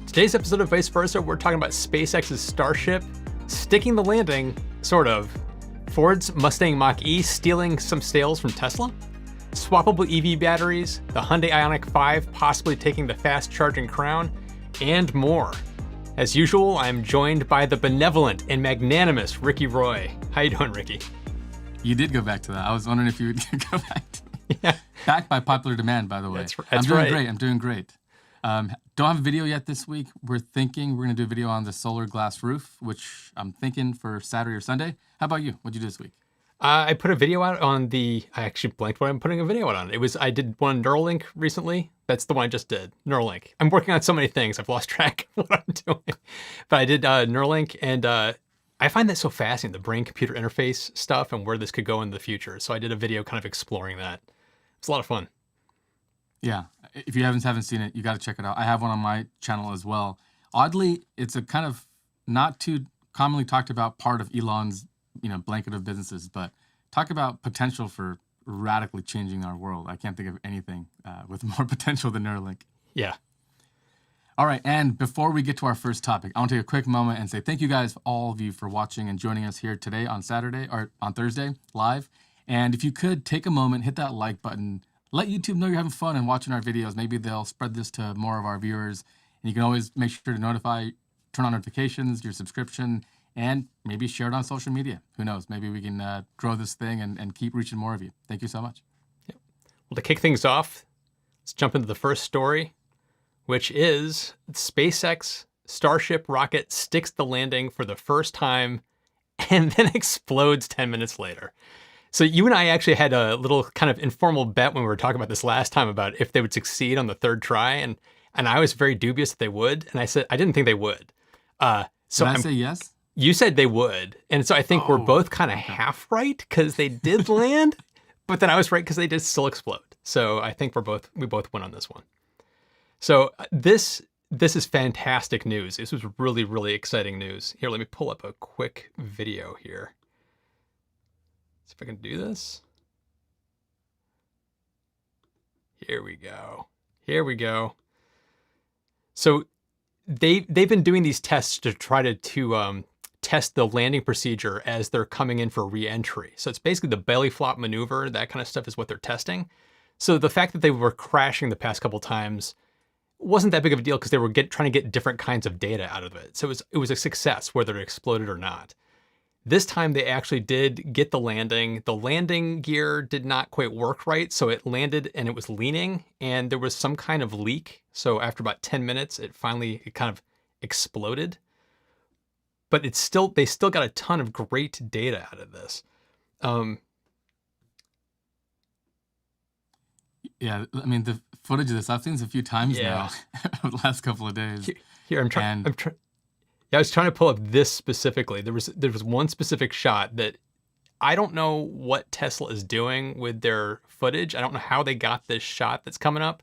Today's episode of Vice Versa, we're talking about SpaceX's Starship sticking the landing, sort of. Ford's Mustang Mach-E stealing some sales from Tesla. Swappable EV batteries, the Hyundai IONIQ 5 possibly taking the fast-charging crown, and more. As usual, I'm joined by the benevolent and magnanimous Ricky Roy. How you doing, Ricky? You did go back to that. I was wondering if you would go back to that. Yeah. Back by popular demand, by the way. That's I'm doing right. great. I'm doing great. Don't have a video yet this week. We're thinking we're going to do a video on the solar glass roof, which I'm thinking for Saturday or Sunday. How about you? What'd you do this week? I put a video out on I actually blanked what I'm putting a video out on. I did one Neuralink recently. That's the one I just did, Neuralink. I'm working on so many things, I've lost track of what I'm doing. But I did Neuralink, and I find that so fascinating, the brain-computer interface stuff and where this could go in the future. So I did a video kind of exploring that. It's a lot of fun. Yeah, if you haven't seen it, you got to check it out. I have one on my channel as well. Oddly, it's a kind of not too commonly talked about part of Elon's, blanket of businesses, but talk about potential for radically changing our world. I can't think of anything with more potential than Neuralink. Yeah. All right, and before we get to our first topic, I want to take a quick moment and say thank you guys, all of you, for watching and joining us here today on Saturday or on Thursday live. And if you could take a moment, hit that like button. Let YouTube know you're having fun and watching our videos. Maybe they'll spread this to more of our viewers. And you can always make sure to turn on notifications, your subscription, and maybe share it on social media. Who knows? Maybe we can grow this thing and keep reaching more of you. Thank you so much. Yep. Well, to kick things off, let's jump into the first story, which is SpaceX Starship rocket sticks the landing for the first time and then explodes 10 minutes later. So you and I actually had a little kind of informal bet when we were talking about this last time about if they would succeed on the third try, and I was very dubious that they would, and I said I didn't think they would. Did I say yes? You said they would, and so I think we're both kind of half right because they did land, but then I was right because they did still explode. So I think we both win on this one. So this is fantastic news. This was really, really exciting news. Here, let me pull up a quick video here. See if I can do this. Here we go. So they've been doing these tests to try to test the landing procedure as they're coming in for re-entry. So it's basically the belly flop maneuver, that kind of stuff is what they're testing. So the fact that they were crashing the past couple times wasn't that big of a deal because they were trying to get different kinds of data out of it. So it was a success whether it exploded or not. This time they actually did get the landing. The landing gear did not quite work right, so it landed and it was leaning, and there was some kind of leak. So after about 10 minutes, it kind of exploded. But they still got a ton of great data out of this. Yeah, I mean, the footage of this, I've seen this a few times now over the last couple of days. Here, I was trying to pull up this specifically. There was one specific shot that I don't know what Tesla is doing with their footage. I don't know how they got this shot that's coming up,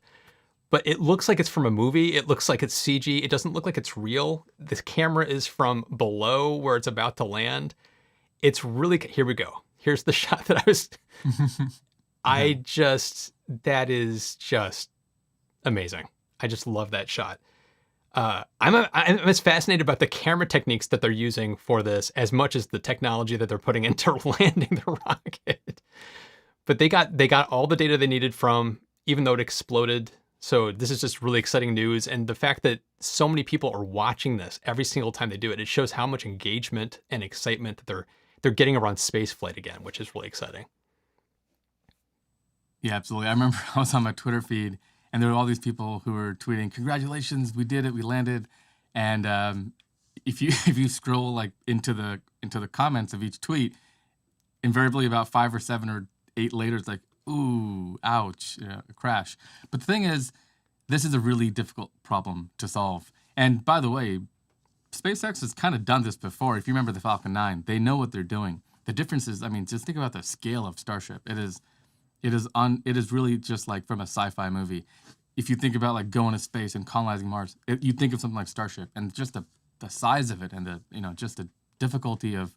but it looks like it's from a movie. It looks like it's CG. It doesn't look like it's real. This camera is from below where it's about to land. It's really, here we go. Here's the shot that I was, that is just amazing. I just love that shot. I'm as fascinated about the camera techniques that they're using for this as much as the technology that they're putting into landing the rocket. But they got all the data they needed from, even though it exploded. So this is just really exciting news. And the fact that so many people are watching this every single time they do it, it shows how much engagement and excitement that they're getting around spaceflight again, which is really exciting. Yeah, absolutely. I remember I was on my Twitter feed, and there were all these people who were tweeting, "Congratulations, we did it, we landed." And if you scroll like into the comments of each tweet, invariably about 5 or 7 or 8 later, it's like, "Ooh, ouch, a crash." But the thing is, this is a really difficult problem to solve. And by the way, SpaceX has kind of done this before. If you remember the Falcon 9, they know what they're doing. The difference is, I mean, just think about the scale of Starship. It is really just like from a sci-fi movie. If you think about like going to space and colonizing Mars, you think of something like Starship, and just the size of it, and just the difficulty of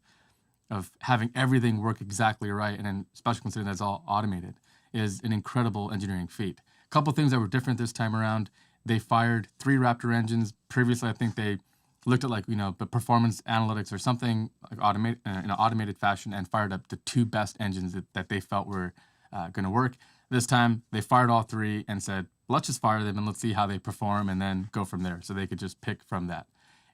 of having everything work exactly right, and then especially considering that's all automated, is an incredible engineering feat. A couple things that were different this time around. They fired 3 Raptor engines. Previously, I think they looked at the performance analytics or something like in an automated fashion and fired up the 2 best engines that they felt were going to work. This time, they fired all 3 and said, let's just fire them and let's see how they perform and then go from there. So they could just pick from that.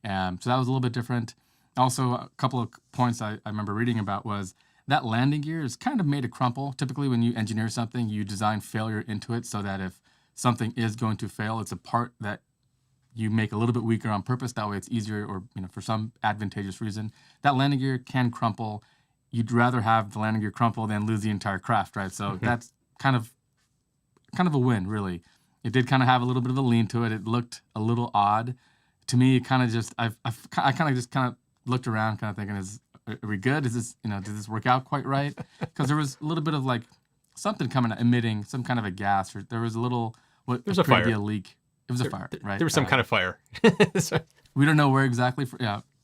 So that was a little bit different. Also, a couple of points I remember reading about was that landing gear is kind of made to crumple. Typically, when you engineer something, you design failure into it so that if something is going to fail, it's a part that you make a little bit weaker on purpose. That way it's easier, or for some advantageous reason. That landing gear can crumple. You'd rather have the landing gear crumple than lose the entire craft, right? So that's kind of a win, really. It did kind of have a little bit of a lean to it. It looked a little odd. To me, it kind of just, I kind of just looked around kind of thinking, are we good? Is this, did this work out quite right? Because there was a little bit of like something emitting some kind of a gas, or there was a little, There's a fire. A leak. It was a fire, right? There was some kind of fire. We don't know where exactly,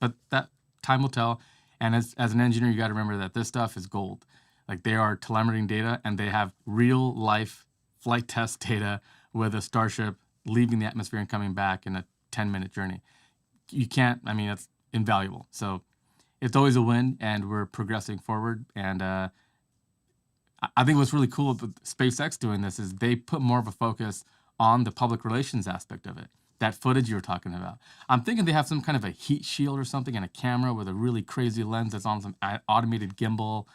but that time will tell. And as an engineer, you got to remember that this stuff is gold. Like, they are telemetering data, and they have real life flight test data with a Starship leaving the atmosphere and coming back in a 10-minute journey. You can't, that's invaluable. So it's always a win, and we're progressing forward. And I think what's really cool about SpaceX doing this is they put more of a focus on the public relations aspect of it. That footage you were talking about. I'm thinking they have some kind of a heat shield or something and a camera with a really crazy lens that's on some automated gimbal.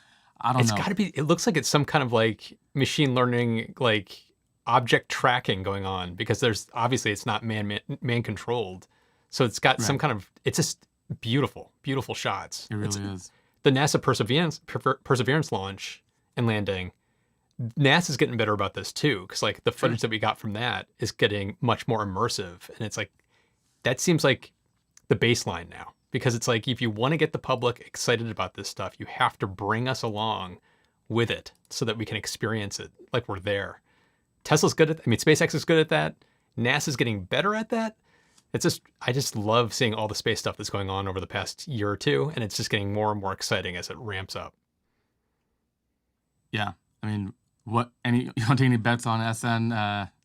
I don't know. It's got to be, it looks like it's some kind of like machine learning, like object tracking going on, because there's obviously it's not man controlled. So it's got some kind of, it's just beautiful shots. It really is. The NASA Perseverance launch and landing, NASA's getting better about this too, because like the footage that we got from that is getting much more immersive, and it's like that seems like the baseline now, because it's like if you want to get the public excited about this stuff, you have to bring us along with it so that we can experience it like we're there. Tesla's good at, SpaceX is good at that. NASA's getting better at that. It's just, I just love seeing all the space stuff that's going on over the past year or two, and it's just getting more and more exciting as it ramps up. Yeah, you want to take any bets on SN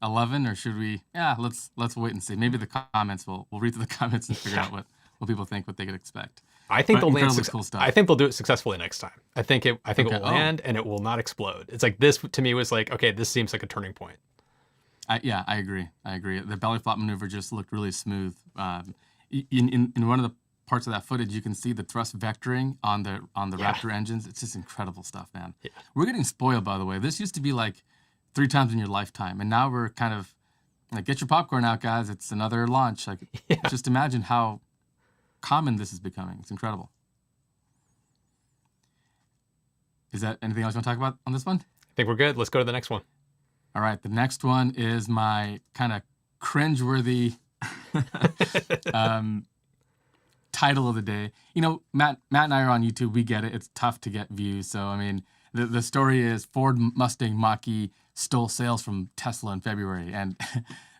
11, or should we? Yeah, let's wait and see. Maybe the comments we'll read through the comments and figure out what people think, what they could expect. I think they'll land. Cool stuff. I think they'll do it successfully next time. I think it will land, and it will not explode. It's like this to me was like, okay, this seems like a turning point. I agree. The belly flop maneuver just looked really smooth. In one of the parts of that footage, you can see the thrust vectoring on the Raptor engines. It's just incredible stuff, man. Yeah. We're getting spoiled, by the way. This used to be like 3 times in your lifetime, and now we're kind of like, get your popcorn out, guys. It's another launch. Like, just imagine how common this is becoming. It's incredible. Is that anything else you want to talk about on this one? I think we're good. Let's go to the next one. All right, the next one is my kind of cringeworthy title of the day. Matt and I are on YouTube. We get it. It's tough to get views. So, the story is Ford Mustang Mach-E stole sales from Tesla in February. And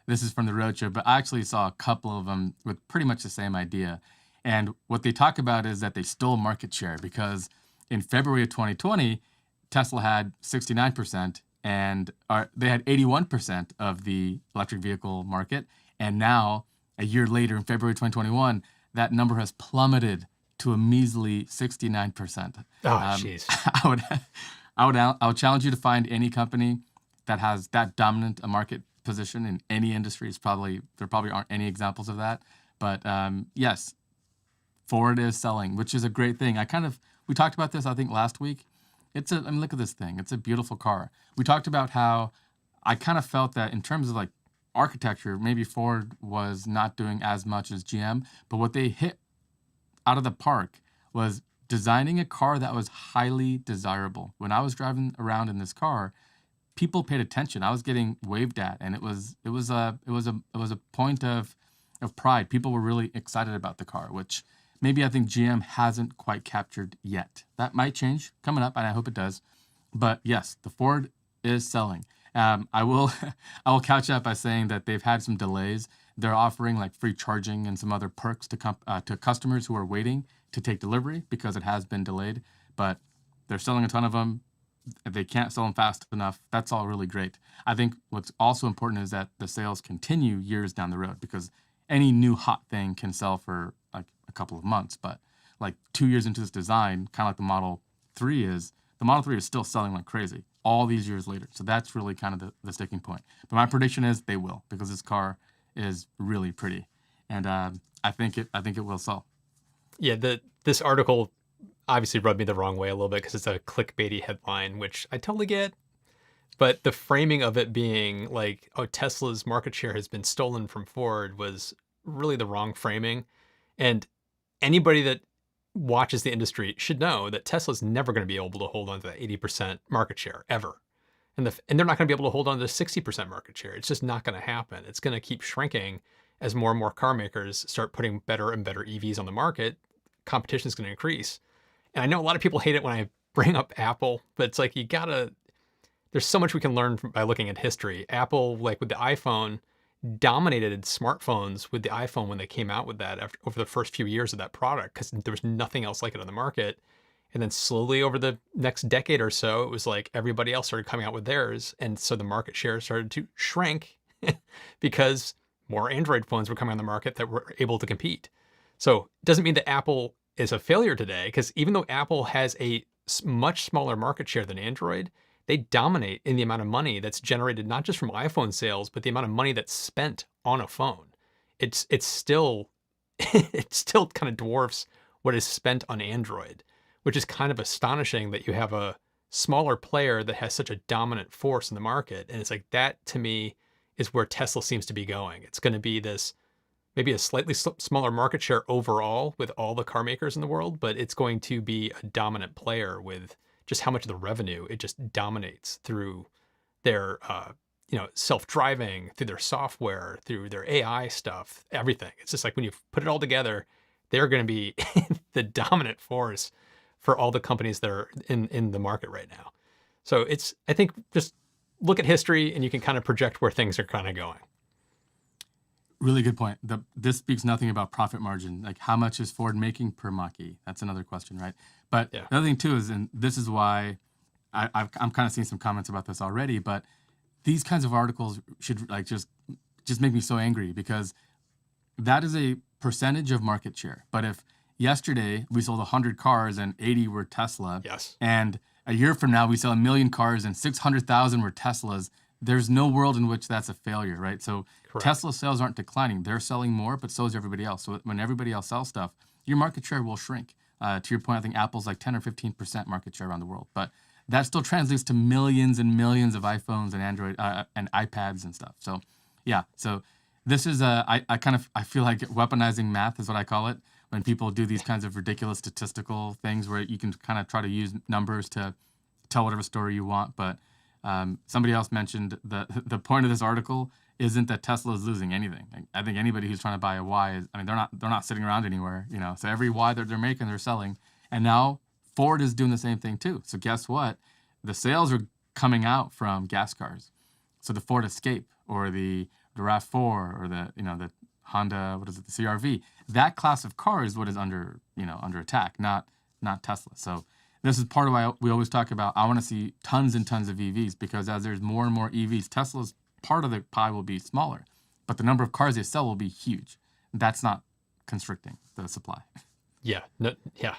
this is from the Roadshow, but I actually saw a couple of them with pretty much the same idea. And what they talk about is that they stole market share, because in February of 2020, Tesla had 69%, and they had 81% of the electric vehicle market. And now, a year later, in February 2021, that number has plummeted to a measly 69%. Oh, jeez. I would challenge you to find any company that has that dominant a market position in any industry. There probably aren't any examples of that. But yes, Ford is selling, which is a great thing. We talked about this, I think, last week. Look at this thing. It's a beautiful car. We talked about how I kind of felt that in terms of like architecture, maybe Ford was not doing as much as GM, but what they hit out of the park was designing a car that was highly desirable. When I was driving around in this car, people paid attention. I was getting waved at, and it was a point of pride. People were really excited about the car, which maybe I think GM hasn't quite captured yet. That might change coming up, and I hope it does. But yes, the Ford is selling. I will couch that by saying that they've had some delays. They're offering like free charging and some other perks to customers who are waiting to take delivery because it has been delayed. but they're selling a ton of them. They can't sell them fast enough. That's all really great. I think what's also important is that the sales continue years down the road, because any new hot thing can sell for like a couple of months, but like 2 years into this design, kind of like the Model 3 is, the Model 3 is still selling like crazy all these years later. So that's really kind of the sticking point. But my prediction is they will, because this car is really pretty, and I think it will sell. Yeah, this article obviously rubbed me the wrong way a little bit because it's a clickbaity headline, which I totally get. But the framing of it being like, oh, Tesla's market share has been stolen from Ford was really the wrong framing. And anybody that watches the industry should know that Tesla's never going to be able to hold on to that 80% market share ever. And they're not going to be able to hold on to 60% market share. It's just not going to happen. It's going to keep shrinking as more and more car makers start putting better and better EVs on the market. Competition is going to increase. And I know a lot of people hate it when I bring up Apple, but it's like there's so much we can learn by looking at history. Apple, like with the iPhone, dominated smartphones with the iPhone when they came out with that over the first few years of that product, because there was nothing else like it on the market. And then slowly over the next decade or so, it was like everybody else started coming out with theirs. And so the market share started to shrink because more Android phones were coming on the market that were able to compete. So it doesn't mean that Apple is a failure today, because even though Apple has a much smaller market share than Android, they dominate in the amount of money that's generated, not just from iPhone sales, but the amount of money that's spent on a phone. It's still, it still kind of dwarfs what is spent on Android, which is kind of astonishing that you have a smaller player that has such a dominant force in the market. And it's like, that to me is where Tesla seems to be going. It's going to be this, maybe a slightly smaller market share overall with all the car makers in the world, but it's going to be a dominant player with just how much of the revenue it just dominates through their, self-driving, through their software, through their AI stuff, everything. It's just like when you put it all together, they're going to be the dominant force for all the companies that are in the market right now. So I think just look at history and you can kind of project where things are kind of going. Really good point. This speaks nothing about profit margin. Like, how much is Ford making per Mach-E? That's another question, right? But the other thing too is, and this is why I'm kind of seeing some comments about this already, but these kinds of articles should like just make me so angry, because that is a percentage of market share. But if yesterday we sold 100 cars and 80 were Tesla, yes, and a year from now we sell 1 million cars and 600,000 were Teslas, there's no world in which that's a failure, right? So correct. Tesla sales aren't declining. They're selling more, but so is everybody else. So when everybody else sells stuff, your market share will shrink. To your point, I think Apple's like 10 or 15% market share around the world. But that still translates to millions and millions of iPhones and Android and iPads and stuff. So yeah, so this is, I feel like weaponizing math is what I call it. When people do these kinds of ridiculous statistical things where you can kind of try to use numbers to tell whatever story you want. But somebody else mentioned the point of this article isn't that Tesla is losing anything. I think anybody who's trying to buy a Y they're not sitting around anywhere, So every Y that they're making, they're selling. And now Ford is doing the same thing too. So guess what? The sales are coming out from gas cars. So the Ford Escape or the RAV4 or the Honda, the CR-V, that class of car is what is under attack, not Tesla. So this is part of why we always talk about, I want to see tons and tons of EVs, because as there's more and more EVs, Tesla's part of the pie will be smaller, but the number of cars they sell will be huge. That's not constricting the supply. Yeah. No, yeah.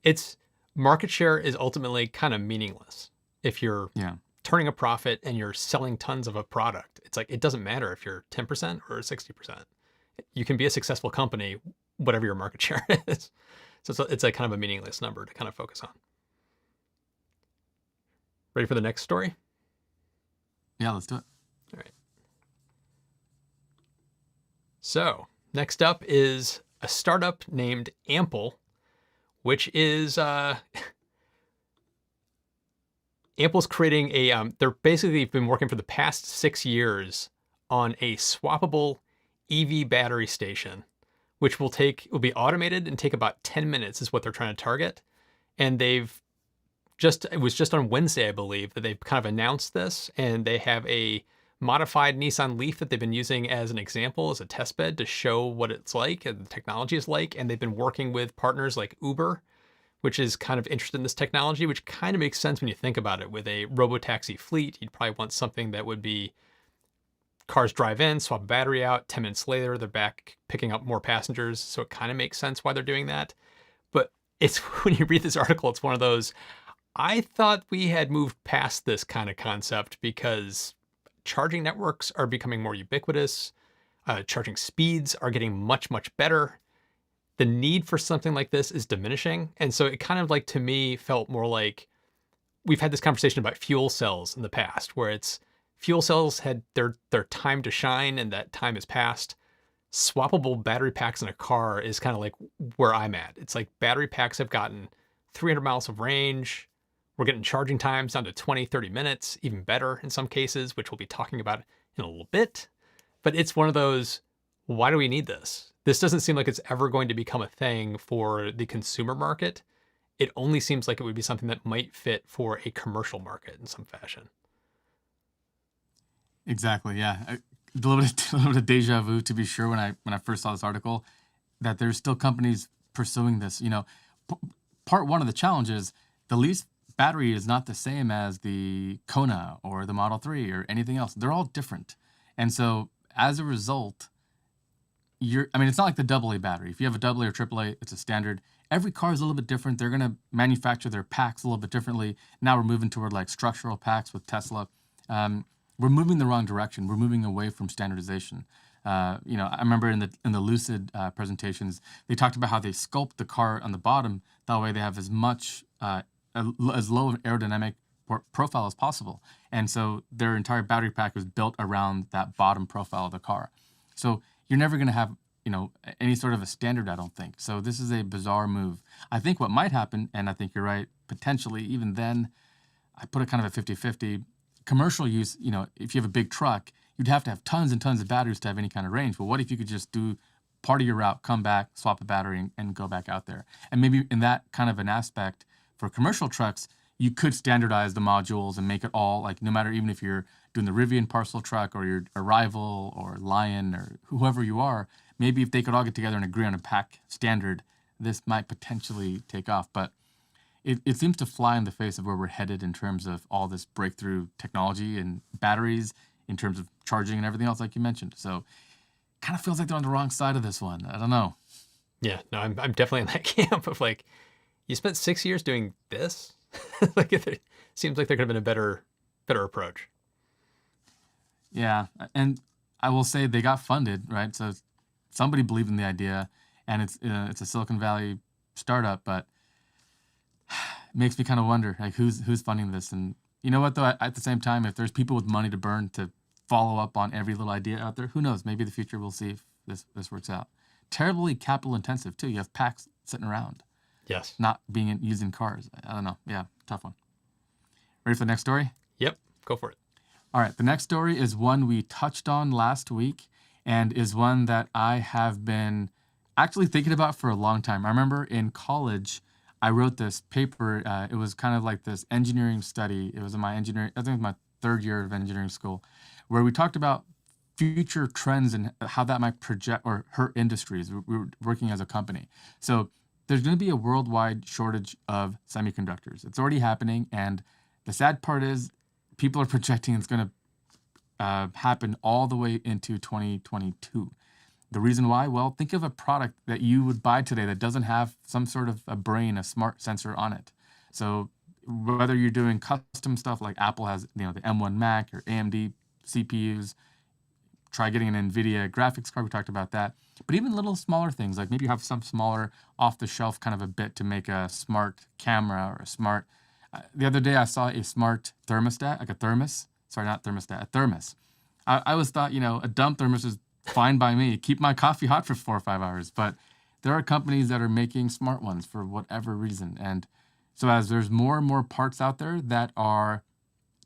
It's market share is ultimately kind of meaningless if you're turning a profit and you're selling tons of a product. It's like, it doesn't matter if you're 10% or 60%. You can be a successful company, whatever your market share is. So it's a kind of a meaningless number to kind of focus on. Ready for the next story? Yeah, let's do it. All right. So next up is a startup named Ample, which is Ample's creating they're basically been working for the past 6 years on a swappable EV battery station, which will be automated and take about 10 minutes is what they're trying to target. And it was just on Wednesday, I believe, that they've kind of announced this, and they have a modified Nissan Leaf that they've been using as an example, as a test bed to show what it's like and the technology is like. And they've been working with partners like Uber, which is kind of interested in this technology, which kind of makes sense when you think about it. With a robotaxi fleet, you'd probably want something that would be cars drive in, swap a battery out, 10 minutes later, they're back picking up more passengers. So it kind of makes sense why they're doing that. But it's when you read this article, it's one of those, I thought we had moved past this kind of concept because charging networks are becoming more ubiquitous. Charging speeds are getting much, much better. The need for something like this is diminishing. And so it kind of like, to me, felt more like we've had this conversation about fuel cells in the past, where it's fuel cells had their time to shine and that time is past. Swappable battery packs in a car is kind of like where I'm at. It's like battery packs have gotten 300 miles of range. We're getting charging times down to 20, 30 minutes, even better in some cases, which we'll be talking about in a little bit. But it's one of those, why do we need this? This doesn't seem like it's ever going to become a thing for the consumer market. It only seems like it would be something that might fit for a commercial market in some fashion. Exactly. Yeah. A little bit of deja vu, to be sure, when I first saw this article, that there's still companies pursuing this. Part one of the challenge is the lease battery is not the same as the Kona or the Model 3 or anything else. They're all different. And so as a result, it's not like the AA battery. If you have a AA or AAA, it's a standard. Every car is a little bit different. They're going to manufacture their packs a little bit differently. Now we're moving toward like structural packs with Tesla. We're moving the wrong direction. We're moving away from standardization. I remember in the Lucid presentations, they talked about how they sculpt the car on the bottom. That way they have as much, as low of aerodynamic profile as possible. And so their entire battery pack was built around that bottom profile of the car. So you're never going to have, any sort of a standard, I don't think. So this is a bizarre move. I think what might happen, and I think you're right, potentially, even then, I put it kind of a 50-50. Commercial use, if you have a big truck, you'd have to have tons and tons of batteries to have any kind of range. But what if you could just do part of your route, come back, swap a battery, and go back out there? And maybe in that kind of an aspect for commercial trucks, you could standardize the modules and make it all, like, no matter, even if you're doing the Rivian parcel truck or your Arrival or Lion or whoever you are, maybe if they could all get together and agree on a pack standard, this might potentially take off. But it seems to fly in the face of where we're headed in terms of all this breakthrough technology and batteries, in terms of charging and everything else, like you mentioned. So kind of feels like they're on the wrong side of this one. I don't know. Yeah, no, I'm definitely in that camp of like, you spent 6 years doing this? Like, it seems like there could have been a better approach. Yeah, and I will say they got funded, right? So somebody believed in the idea, and it's a Silicon Valley startup, but it makes me kind of wonder, like, who's funding this. And you know what, though, at the same time, if there's people with money to burn to follow up on every little idea out there, who knows? Maybe the future we'll see if this works out. Terribly capital intensive too. You have packs sitting around, Yes. not being used in cars. I don't know. Yeah, tough one. Ready for the next story? Yep. Go for it. All right. The next story is one we touched on last week, and is one that I have been actually thinking about for a long time. I remember in college, I wrote this paper. It was kind of like this engineering study. It was in my engineering, I think it was my third year of engineering school, where we talked about future trends and how that might project or hurt industries. We were working as a company. So there's going to be a worldwide shortage of semiconductors. It's already happening. And the sad part is people are projecting it's going to happen all the way into 2022. The reason why? Well, think of a product that you would buy today that doesn't have some sort of a brain, a smart sensor on it. So whether you're doing custom stuff like Apple has, the M1 Mac or AMD CPUs, try getting an NVIDIA graphics card. We talked about that. But even little smaller things, like maybe you have some smaller off-the-shelf kind of a bit to make a smart camera or a smart... the other day I saw a smart thermostat, like a thermos. Sorry, not thermostat, a thermos. I always thought, a dumb thermos is fine by me. Keep my coffee hot for 4 or 5 hours. But there are companies that are making smart ones for whatever reason. And so as there's more and more parts out there that are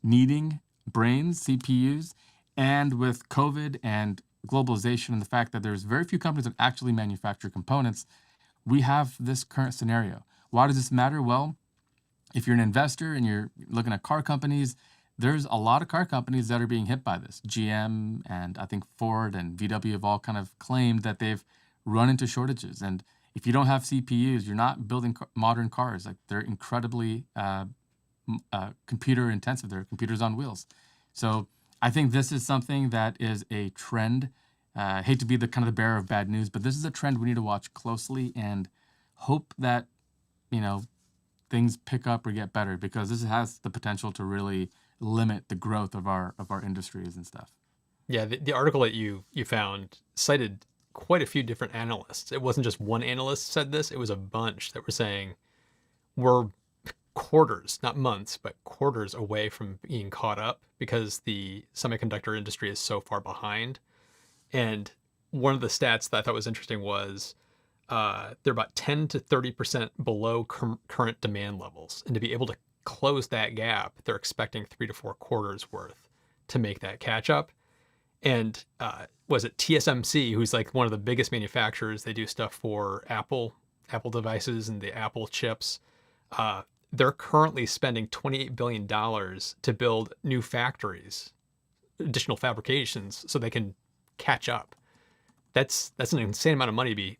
needing brains, CPUs, and with COVID and globalization and the fact that there's very few companies that actually manufacture components, we have this current scenario. Why does this matter? Well, if you're an investor and you're looking at car companies, there's a lot of car companies that are being hit by this. GM and I think Ford and VW have all kind of claimed that they've run into shortages. And If you don't have CPUs, you're not building modern cars. Like they're incredibly computer intensive. They're computers on wheels. So I think this is something that is a trend. I hate to be the kind of the bearer of bad news, but this is a trend we need to watch closely and hope that, you know, things pick up or get better, because this has the potential to really limit the growth of our industries and stuff. Yeah, the article that you found cited quite a few different analysts. It wasn't just one analyst said this, it was a bunch that were saying we're quarters, not months, but quarters away from being caught up because the semiconductor industry is so far behind. And one of the stats that I thought was interesting was they're about 10 to 30% below current demand levels. And to be able to close that gap, they're expecting 3 to 4 quarters worth to make that catch up. And was it TSMC, who's like one of the biggest manufacturers? They do stuff for Apple devices and the Apple chips. They're currently spending $28 billion to build new factories, additional fabrications, so they can catch up. That's an insane amount of money to be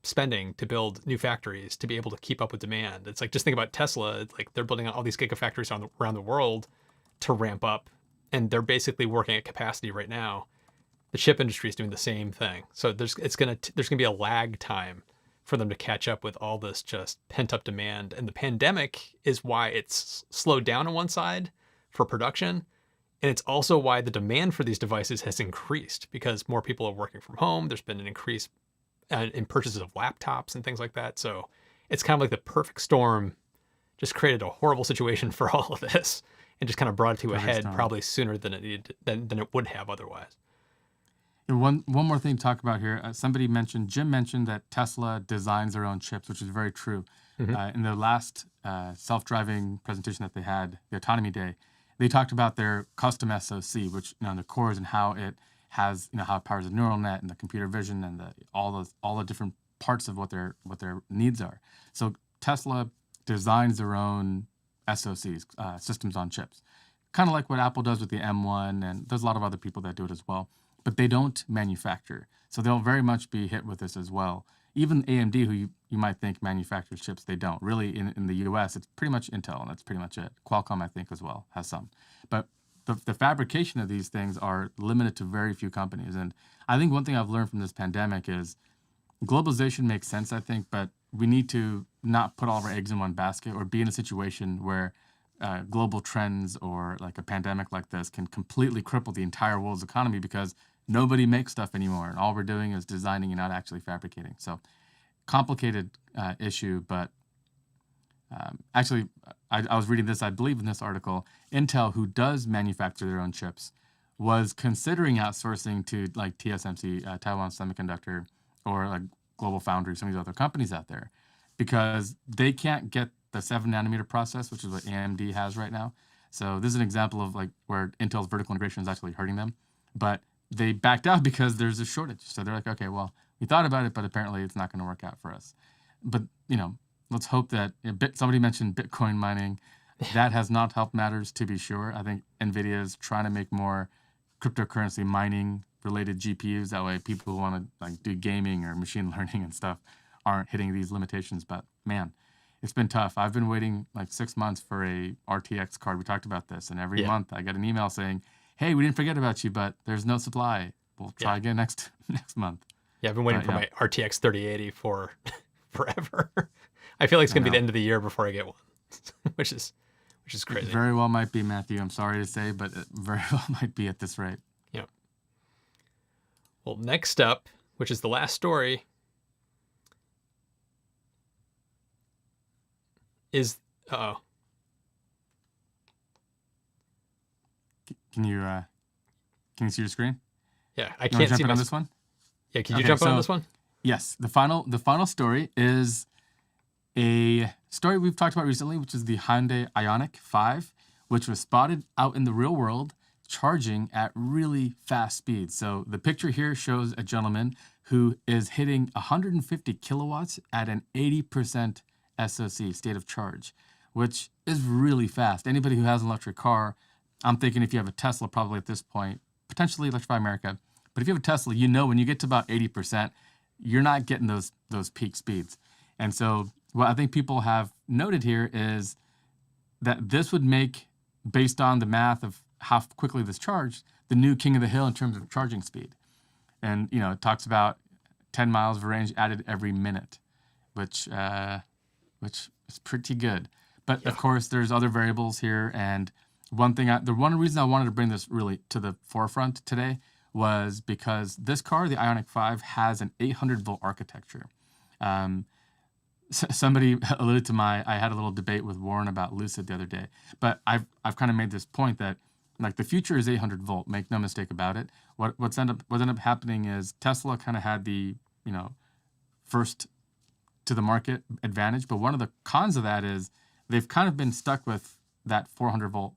spending to build new factories to be able to keep up with demand. It's like, just think about Tesla. It's like they're building all these gigafactories around the world to ramp up, and they're basically working at capacity right now. The chip industry is doing the same thing. So there's gonna be a lag time for them to catch up with all this just pent up demand. And the pandemic is why it's slowed down on one side for production. And it's also why the demand for these devices has increased, because more people are working from home. There's been an increase in purchases of laptops and things like that. So it's kind of like the perfect storm just created a horrible situation for all of this and just kind of brought it to a head probably sooner than than it would have otherwise. And one more thing to talk about here. Jim mentioned that Tesla designs their own chips, which is very true. In the last self-driving presentation that they had, the Autonomy Day, they talked about their custom SoC, which, you know, the cores and how it has, you know, how it powers the neural net and the computer vision and all the different parts of what their needs are. So Tesla designs their own SoCs, systems on chips, kind of like what Apple does with the M1, and there's a lot of other people that do it as well. But they don't manufacture. So they'll very much be hit with this as well. Even AMD, who you might think manufactures chips, they don't. Really, in the US, it's pretty much Intel, and that's pretty much it. Qualcomm, I think, as well, has some. But the fabrication of these things are limited to very few companies. And I think one thing I've learned from this pandemic is globalization makes sense, I think, but we need to not put all of our eggs in one basket or be in a situation where global trends or like a pandemic like this can completely cripple the entire world's economy, because nobody makes stuff anymore, and all we're doing is designing and not actually fabricating. So, complicated issue, but actually, I was reading this, I believe in this article, Intel, who does manufacture their own chips, was considering outsourcing to like TSMC, Taiwan Semiconductor, or like Global Foundry, some of these other companies out there, because they can't get the 7-nanometer process, which is what AMD has right now. So this is an example of like where Intel's vertical integration is actually hurting them. But they backed out because there's a shortage. So they're like, okay, well, we thought about it, but apparently it's not going to work out for us. But, you know, let's hope that somebody mentioned Bitcoin mining. That has not helped matters, to be sure. I think NVIDIA is trying to make more cryptocurrency mining related GPUs. That way people who want to like do gaming or machine learning and stuff aren't hitting these limitations. But man, it's been tough. I've been waiting like 6 months for a RTX card. We talked about this. And every month I get an email saying, hey, we didn't forget about you, but there's no supply. We'll try again next month. Yeah, I've been waiting for my RTX 3080 for forever. I feel like it's going to be the end of the year before I get one, which is crazy. It very well might be, Matthew. I'm sorry to say, but it very well might be at this rate. Yeah. Well, next up, which is the last story, is Can you see your screen? Yeah, I can't see on this one. Yeah, can you jump on this one? Yes, the final story is a story we've talked about recently, which is the Hyundai IONIQ 5, which was spotted out in the real world charging at really fast speeds. So the picture here shows a gentleman who is hitting 150 kilowatts at an 80% SoC, state of charge, which is really fast. Anybody who has an electric car, I'm thinking if you have a Tesla, probably at this point, potentially Electrify America, but if you have a Tesla, you know when you get to about 80%, you're not getting those peak speeds. And so what I think people have noted here is that this would make, based on the math of how quickly this charged, the new king of the hill in terms of charging speed. And, you know, it talks about 10 miles of range added every minute, which is pretty good. But of course, there's other variables here. And the one reason I wanted to bring this really to the forefront today was because this car, the IONIQ 5, has an 800-volt architecture. Somebody alluded to I had a little debate with Warren about Lucid the other day, but I've kind of made this point that like the future is 800 volt. Make no mistake about it. What ended up happening is Tesla kind of had the, you know, first to the market advantage, but one of the cons of that is they've kind of been stuck with that 400 volt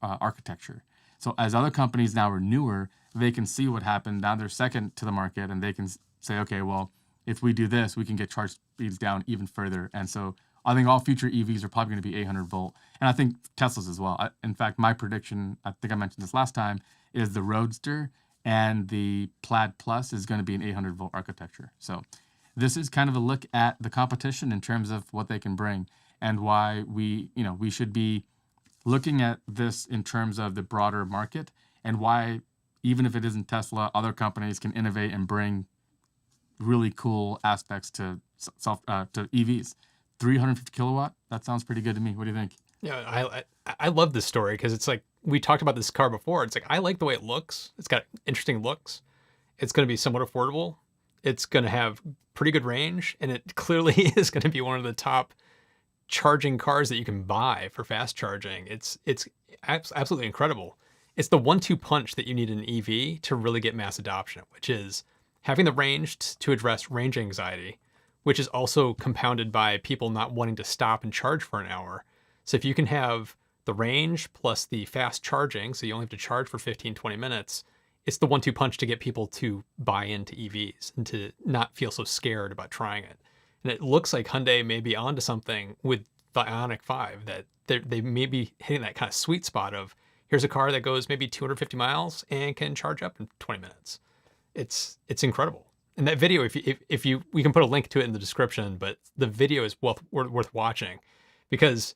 architecture. So as other companies now are newer, they can see what happened. Now they're second to the market, and they can say, okay, well, if we do this, we can get charge speeds down even further. And so I think all future EVs are probably going to be 800 volt. And I think Teslas as well. In fact, my prediction, I think I mentioned this last time, is the Roadster and the Plaid Plus is going to be an 800 volt architecture. So this is kind of a look at the competition in terms of what they can bring and why we should be looking at this in terms of the broader market, and why, even if it isn't Tesla, other companies can innovate and bring really cool aspects to EVs. 350 kilowatt, that sounds pretty good to me. What do you think? Yeah, I love this story because it's like, we talked about this car before. It's like, I like the way it looks. It's got interesting looks. It's going to be somewhat affordable. It's going to have pretty good range, and it clearly is going to be one of the top charging cars that you can buy for fast charging. It's absolutely incredible. It's the 1-2 punch that you need in an EV to really get mass adoption, which is having the range to address range anxiety, which is also compounded by people not wanting to stop and charge for an hour. So if you can have the range plus the fast charging, so you only have to charge for 15, 20 minutes, it's the 1-2 punch to get people to buy into EVs and to not feel so scared about trying it. And it looks like Hyundai may be onto something with the IONIQ 5, that they may be hitting that kind of sweet spot of, here's a car that goes maybe 250 miles and can charge up in 20 minutes. It's incredible. And that video, if you we can put a link to it in the description, but the video is worth watching because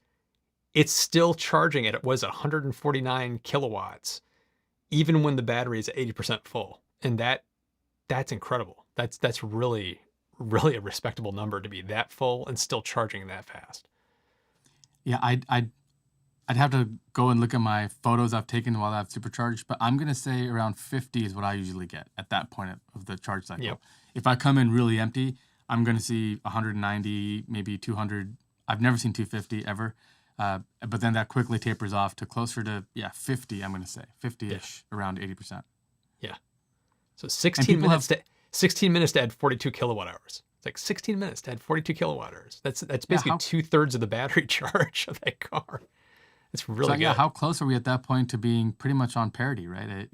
it's still charging at, it was 149 kilowatts, even when the battery is at 80% full. And that's incredible. That's really a respectable number to be that full and still charging that fast. Yeah, I'd have to go and look at my photos I've taken while I've supercharged, but I'm going to say around 50 is what I usually get at that point of the charge cycle. Yep. If I come in really empty, I'm going to see 190, maybe 200. I've never seen 250 ever. But then that quickly tapers off to closer to, 50, I'm going to say. 50-ish, around 80%. Yeah. So 16 minutes to add 42 kilowatt hours. It's like 16 minutes to add 42 kilowatt hours. That's basically 2/3 of the battery charge of that car. It's really good. Yeah, how close are we at that point to being pretty much on parity, right?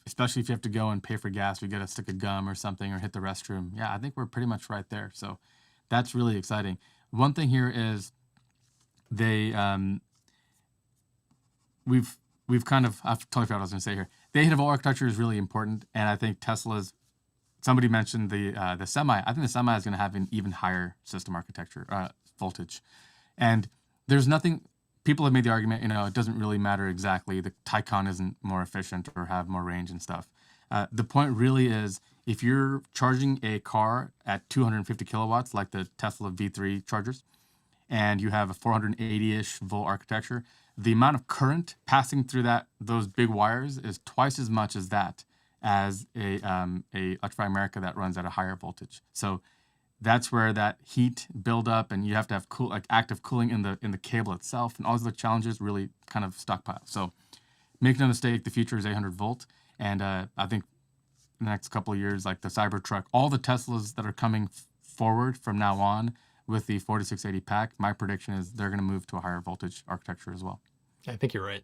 Especially if you have to go and pay for gas, we get a stick of gum or something, or hit the restroom. Yeah, I think we're pretty much right there. So that's really exciting. One thing here is we've kind of, I've totally forgot what I was going to say here. The 800 volt architecture is really important, and I think somebody mentioned the Semi. I think the Semi is going to have an even higher system architecture voltage, and there's nothing. People have made the argument, it doesn't really matter exactly. The Taycan isn't more efficient or have more range and stuff. The point really is, if you're charging a car at 250 kilowatts, like the Tesla V3 chargers, and you have a 480-ish volt architecture, the amount of current passing through those big wires is twice as much as that as a Electrify America that runs at a higher voltage. So that's where that heat buildup, and you have to have active cooling in the cable itself, and all those other challenges really kind of stockpile. So make no mistake, the future is 800 volt, and I think in the next couple of years, like the Cybertruck, all the Teslas that are coming forward from now on with the 4680 pack, my prediction is they're going to move to a higher voltage architecture as well. I think you're right.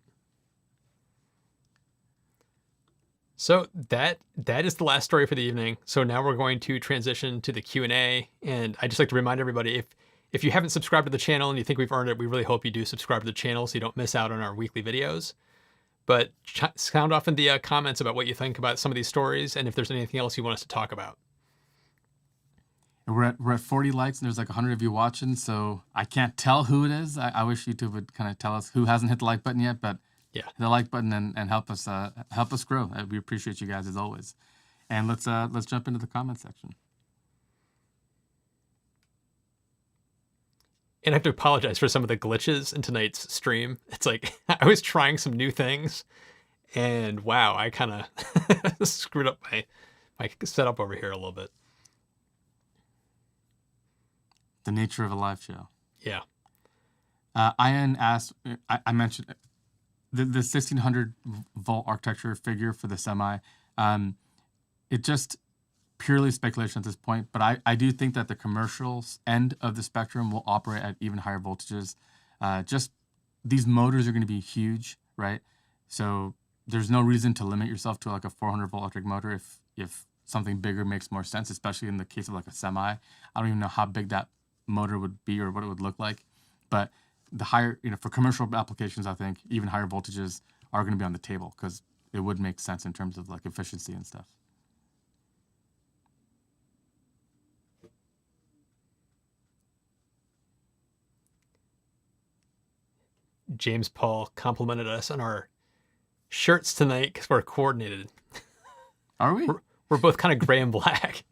So that is the last story for the evening. So now we're going to transition to the Q&A. And I'd just like to remind everybody, if you haven't subscribed to the channel and you think we've earned it, we really hope you do subscribe to the channel so you don't miss out on our weekly videos. But sound off in the comments about what you think about some of these stories and if there's anything else you want us to talk about. And we're at 40 likes, and there's like 100 of you watching, so I can't tell who it is. I wish YouTube would kind of tell us who hasn't hit the like button yet, but Yeah. hit the like button and help us grow. We appreciate you guys as always. And let's jump into the comment section. And I have to apologize for some of the glitches in tonight's stream. It's like I was trying some new things, and wow, I kind of screwed up my setup over here a little bit. The nature of a live show. Yeah. Ian asked, I mentioned the 1600 volt architecture figure for the semi. It just purely speculation at this point, but I do think that the commercial end of the spectrum will operate at even higher voltages. Just these motors are going to be huge, right? So there's no reason to limit yourself to like a 400 volt electric motor if something bigger makes more sense, especially in the case of like a semi. I don't even know how big that motor would be or what it would look like, but the higher, for commercial applications, I think even higher voltages are going to be on the table because it would make sense in terms of like efficiency and stuff. James Paul complimented us on our shirts tonight because we're coordinated. Are we? We're both kind of gray and black.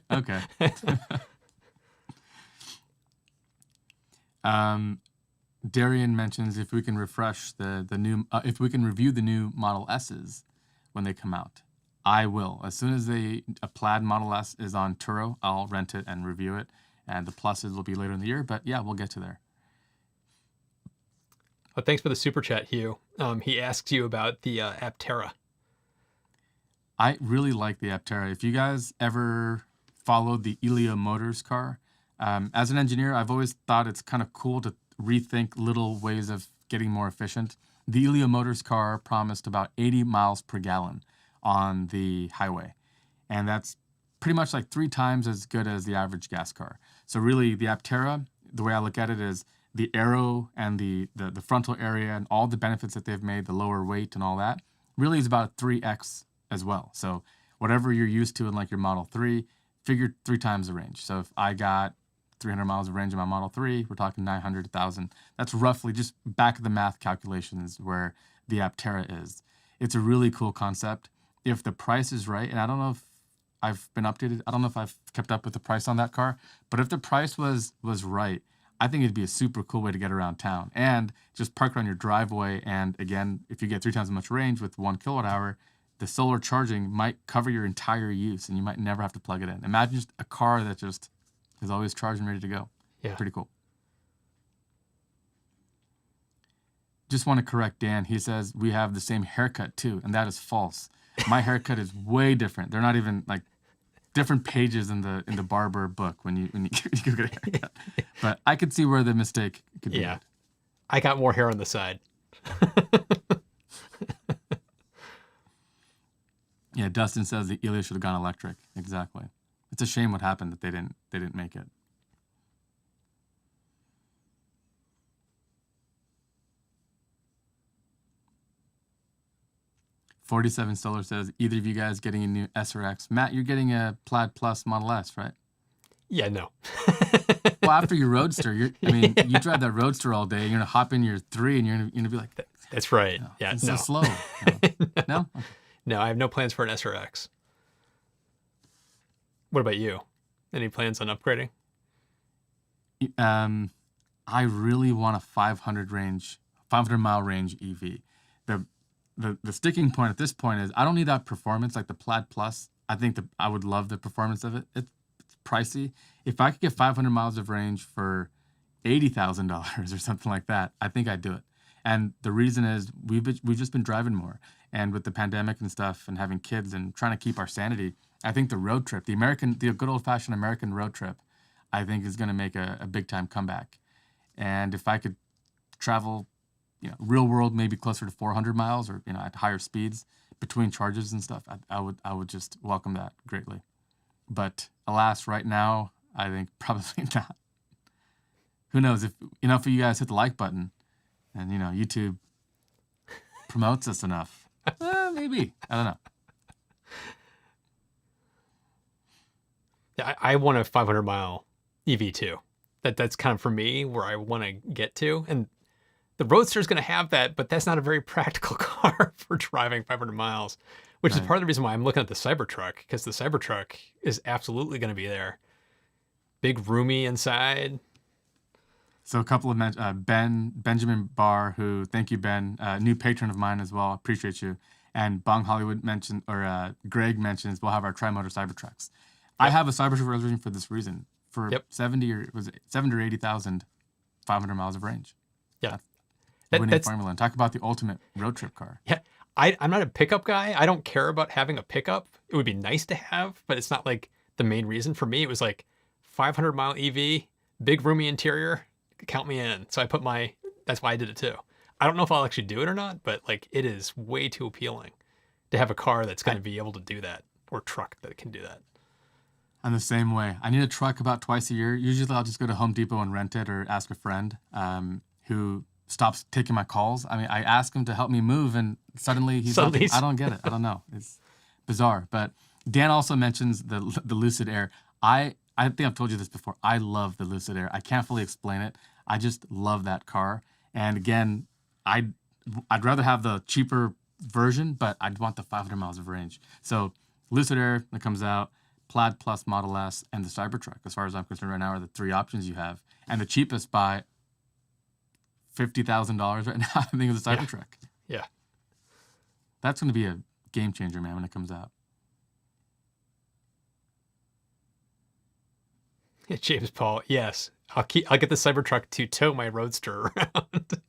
Okay. Darian mentions if we can refresh the new, if we can review the new Model S's when they come out. I will. As soon as a plaid Model S is on Turo, I'll rent it and review it. And the pluses will be later in the year, but yeah, we'll get to there. Oh, thanks for the super chat, Hugh. He asks you about the Aptera. I really like the Aptera. If you guys ever followed the Elio Motors car, as an engineer, I've always thought it's kind of cool to rethink little ways of getting more efficient. The Elio Motors car promised about 80 miles per gallon on the highway, and that's pretty much like 3 times as good as the average gas car. So really, the Aptera, the way I look at it is the aero and the frontal area and all the benefits that they've made, the lower weight and all that, really is about 3x as well. So whatever you're used to in like your Model 3, figure 3 times the range. So if I got 300 miles of range in my Model 3, we're talking 900, 1,000. That's roughly just back of the math calculations where the Aptera is. It's a really cool concept. If the price is right, and I don't know if I've been updated, I don't know if I've kept up with the price on that car, but if the price was right, I think it'd be a super cool way to get around town and just park it on your driveway. And again, if you get 3 times as much range with 1 kilowatt hour, the solar charging might cover your entire use and you might never have to plug it in. Imagine just a car that just is always charged and ready to go. Yeah. Pretty cool. Just want to correct Dan. He says we have the same haircut too, and that is false. My haircut is way different. They're not even like different pages in the barber book when you go get a haircut. But I could see where the mistake could be. Yeah. I got more hair on the side. Yeah, Dustin says the Elio should have gone electric. Exactly. It's a shame what happened that they didn't make it. $47 Solar says, either of you guys getting a new S or X? Matt, you're getting a Plaid Plus Model S, right? Yeah, no. Well, after your Roadster, you drive that Roadster all day. You're gonna hop in your 3, and you're gonna be like, That's right. Yeah, it's no. so slow. No? Okay. No, I have no plans for an S or X. What about you? Any plans on upgrading? I really want a 500-mile range EV. The sticking point at this point is I don't need that performance like the Plaid Plus. I think I would love the performance of it. It's pricey. If I could get 500 miles of range for $80,000 or something like that, I think I'd do it. And the reason is we've just been driving more, and with the pandemic and stuff, and having kids and trying to keep our sanity, I think the road trip, the good old-fashioned American road trip, I think is going to make a big-time comeback. And if I could travel, real world, maybe closer to 400 miles or at higher speeds between charges and stuff, I would just welcome that greatly. But alas, right now, I think probably not. Who knows if enough of you guys hit the like button, and YouTube promotes us enough. Maybe. I don't know. I want a 500-mile EV too. That's kind of for me where I want to get to. And the Roadster is going to have that, but that's not a very practical car for driving 500 miles, which is Right. part of the reason why I'm looking at the Cybertruck, because the Cybertruck is absolutely going to be there. Big, roomy inside. So a couple of Benjamin Barr, who, thank you, Ben, new patron of mine as well. Appreciate you. And Bong Hollywood mentioned, or Greg mentions, we'll have our tri-motor Cybertrucks. I Yep. have a Cybertruck reservation for this reason. For Yep. 70 or 80,000, 500 miles of range. Yeah. Winning That's formula. And talk about the ultimate road trip car. yeah. I'm not a pickup guy. I don't care about having a pickup. It would be nice to have, but it's not like the main reason for me. It was like 500-mile EV, big roomy interior. Count me in. So that's why I did it too. I don't know if I'll actually do it or not, but like it is way too appealing to have a car that's going to be able to do that, or truck that can do that. I'm the same way. I need a truck about twice a year. Usually I'll just go to Home Depot and rent it or ask a friend who stops taking my calls. I mean, I ask him to help me move and suddenly he's Suddenly like, I don't get it. I don't know. It's bizarre. But Dan also mentions the Lucid Air. I think I've told you this before. I love the Lucid Air. I can't fully explain it. I just love that car. And again, I'd rather have the cheaper version, but I'd want the 500 miles of range. So Lucid Air that comes out, Plaid Plus Model S, and the Cybertruck, as far as I'm concerned right now, are the three options you have. And the cheapest by $50,000 right now, I think, is the Cybertruck. Yeah. That's going to be a game changer, man, when it comes out. James Paul, yes. I'll get the Cybertruck to tow my Roadster around.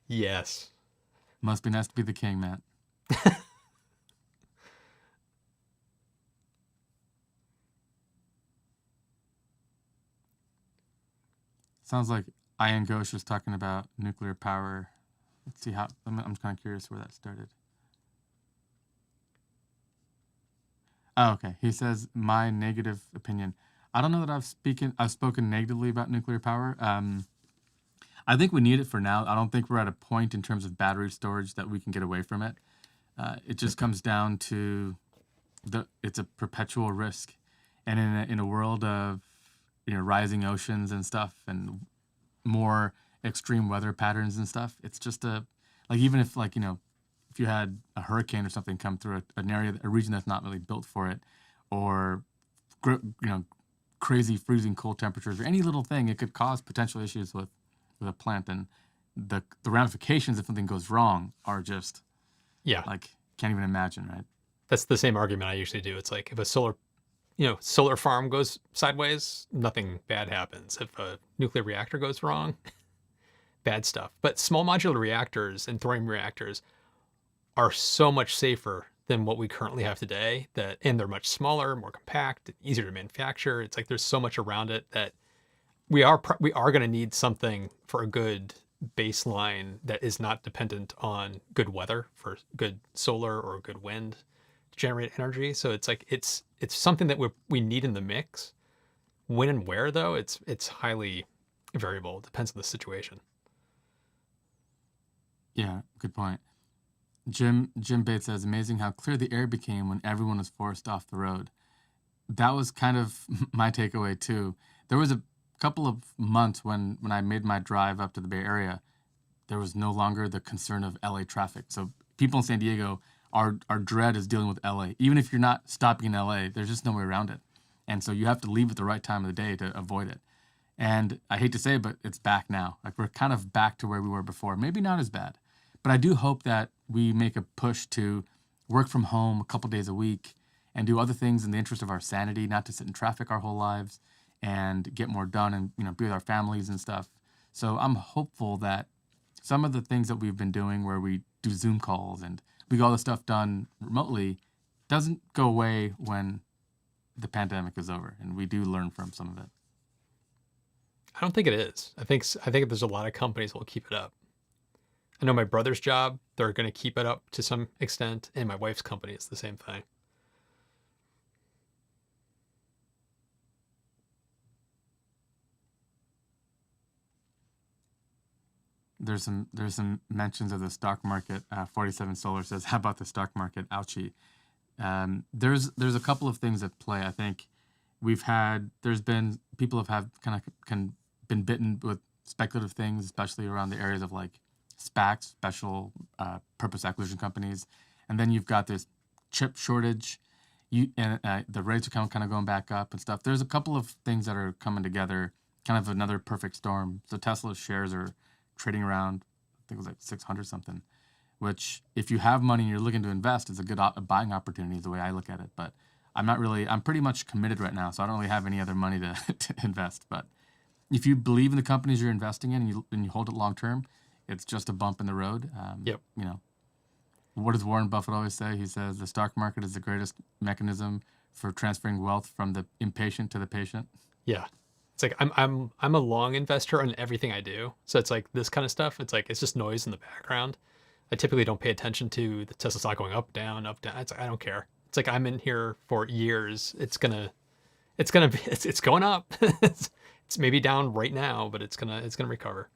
Yes. Must be nice to be the king, Matt. Sounds like Ian Ghosh was talking about nuclear power. Let's see how. I'm kind of curious where that started. Oh, okay. He says my negative opinion. I don't know that I've spoken negatively about nuclear power. I think we need it for now. I don't think we're at a point in terms of battery storage that we can get away from it. It just comes down to it's a perpetual risk, and in a world of rising oceans and stuff and more extreme weather patterns and stuff, it's just even if if you had a hurricane or something come through a region that's not really built for it, or crazy freezing cold temperatures or any little thing, it could cause potential issues with a plant, and the ramifications if something goes wrong are just can't even imagine, right? That's the same argument I usually do. It's like if a solar farm goes sideways, nothing bad happens. If a nuclear reactor goes wrong, bad stuff. But small modular reactors and thorium reactors are so much safer than what we currently have today, and they're much smaller, more compact, easier to manufacture. It's like there's so much around it that we are going to need something for a good baseline that is not dependent on good weather, for good solar or good wind to generate energy. So it's like it's something that we need in the mix. When and where, though, it's highly variable. It depends on the situation. Yeah, good point. Jim Bates says, amazing how clear the air became when everyone was forced off the road. That was kind of my takeaway too. There was a couple of months when I made my drive up to the Bay Area, there was no longer the concern of LA traffic. So people in San Diego, our dread is dealing with LA. Even if you're not stopping in LA, there's just no way around it. And so you have to leave at the right time of the day to avoid it. And I hate to say it, but it's back now. Like we're kind of back to where we were before. Maybe not as bad. But I do hope that we make a push to work from home a couple days a week and do other things in the interest of our sanity, not to sit in traffic our whole lives and get more done and be with our families and stuff. So I'm hopeful that some of the things that we've been doing where we do Zoom calls and we get all the stuff done remotely doesn't go away when the pandemic is over and we do learn from some of it. I don't think it is. I think there's a lot of companies that will keep it up. I know my brother's job, they're going to keep it up to some extent, and my wife's company is the same thing. There's some mentions of the stock market. 47 Solar says, how about the stock market? Ouchie. There's a couple of things at play. I think there's been people have had been bitten with speculative things, especially around the areas of like SPACs, special purpose acquisition companies, and then you've got this chip shortage. The rates are kind of going back up and stuff. There's a couple of things that are coming together, kind of another perfect storm. So Tesla's shares are trading around, I think it was like 600 something, which if you have money and you're looking to invest, is a good buying opportunity is the way I look at it. But I'm pretty much committed right now, so I don't really have any other money to, to invest. But if you believe in the companies you're investing in and you hold it long term, it's just a bump in the road. Yep. What does Warren Buffett always say? He says the stock market is the greatest mechanism for transferring wealth from the impatient to the patient. Yeah. It's like I'm a long investor on everything I do. So it's like this kind of stuff. It's like it's just noise in the background. I typically don't pay attention to the Tesla stock going up, down, up, down. It's like, I don't care. It's like I'm in here for years. It's going up. It's maybe down right now, but it's gonna recover.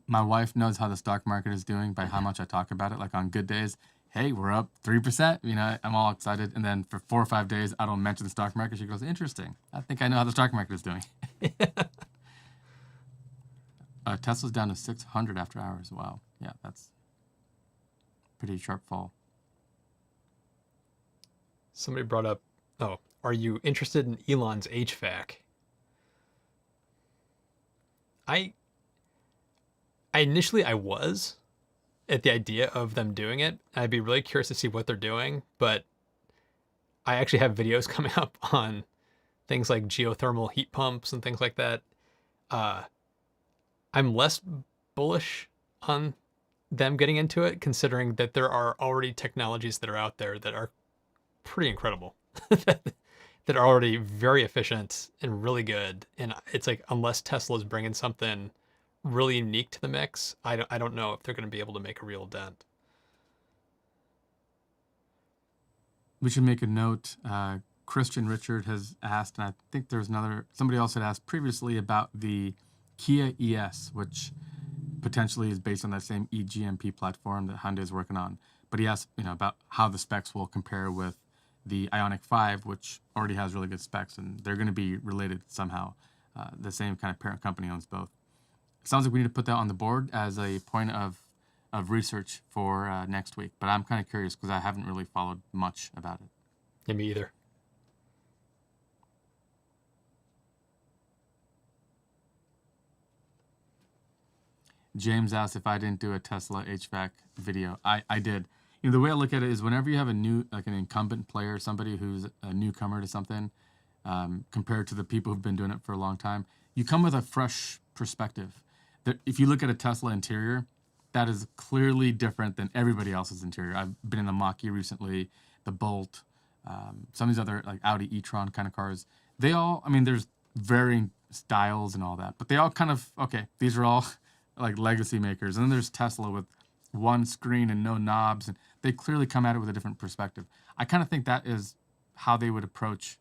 My wife knows how the stock market is doing by how much I talk about it. Like on good days, hey, we're up 3%. I'm all excited. And then for 4 or 5 days, I don't mention the stock market. She goes, interesting. I think I know how the stock market is doing. Tesla's down to 600 after hours. Wow. Yeah, that's pretty sharp fall. Somebody brought up, oh, are you interested in Elon's HVAC? I was at the idea of them doing it. I'd be really curious to see what they're doing, but I actually have videos coming up on things like geothermal heat pumps and things like that. I'm less bullish on them getting into it, considering that there are already technologies that are out there that are pretty incredible, that are already very efficient and really good. And it's like, unless Tesla's bringing something really unique to the mix, I don't know if they're going to be able to make a real dent. We should make a note. Christian Richard has asked, and I think there's somebody else had asked previously about the Kia ES, which potentially is based on that same eGMP platform that Hyundai is working on. But he asked, about how the specs will compare with the IONIQ 5, which already has really good specs, and they're going to be related somehow. The same kind of parent company owns both. It sounds like we need to put that on the board as a point of research for next week. But I'm kind of curious because I haven't really followed much about it. Yeah, me either. James asked if I didn't do a Tesla HVAC video. I did. The way I look at it is whenever you have an incumbent player, somebody who's a newcomer to something, compared to the people who've been doing it for a long time, you come with a fresh perspective. If you look at a Tesla interior, that is clearly different than everybody else's interior. I've been in the Mach-E recently, the Bolt, some of these other like Audi e-tron kind of cars. They all, there's varying styles and all that, but they all kind of, these are all like legacy makers. And then there's Tesla with one screen and no knobs, and they clearly come at it with a different perspective. I kind of think that is how they would approach